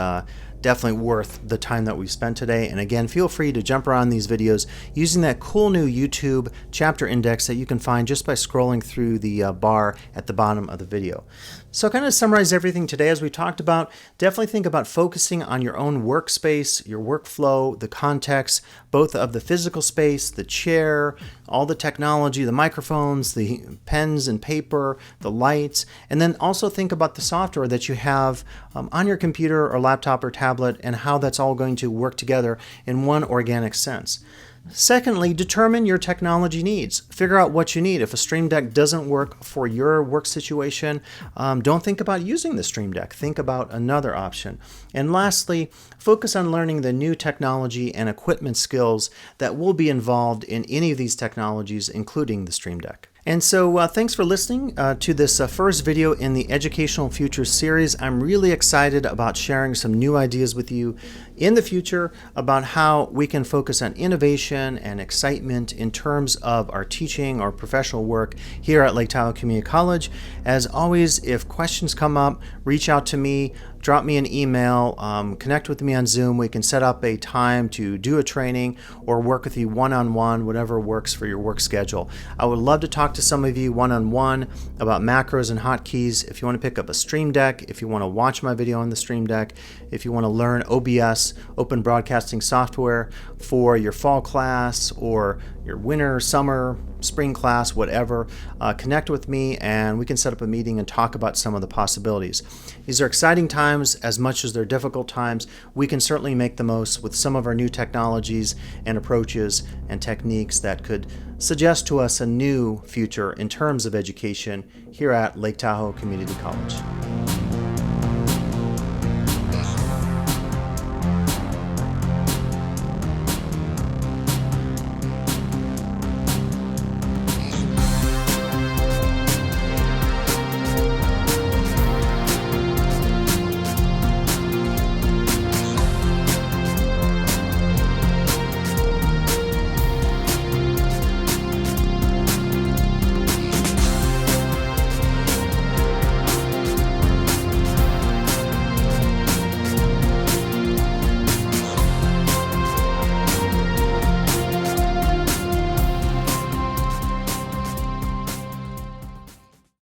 definitely worth the time that we spent today. And again, feel free to jump around these videos using that cool new YouTube chapter index that you can find just by scrolling through the bar at the bottom of the video. So kind of summarize everything today as we talked about. Definitely think about focusing on your own workspace, your workflow, the context, both of the physical space, the chair, all the technology, the microphones, the pens and paper, the lights, and then also think about the software that you have on your computer or laptop or tablet and how that's all going to work together in one organic sense. Secondly, determine your technology needs. Figure out what you need. If a Stream Deck doesn't work for your work situation, don't think about using the Stream Deck. Think about another option. And lastly, focus on learning the new technology and equipment skills that will be involved in any of these technologies, including the Stream Deck. And so thanks for listening to this first video in the Educational Futures series. I'm really excited about sharing some new ideas with you in the future about how we can focus on innovation and excitement in terms of our teaching or professional work here at Lake Tahoe Community College. As always, if questions come up, reach out to me. drop me an email, connect with me on Zoom. We can set up a time to do a training or work with you one-on-one, whatever works for your work schedule. I would love to talk to some of you one-on-one about macros and hotkeys. If you want to pick up a Stream Deck, if you want to watch my video on the Stream Deck, if you want to learn OBS, Open Broadcasting Software, for your fall class or your winter, summer, spring class, whatever, connect with me and we can set up a meeting and talk about some of the possibilities. These are exciting times as much as they're difficult times. We can certainly make the most with some of our new technologies and approaches and techniques that could suggest to us a new future in terms of education here at Lake Tahoe Community College.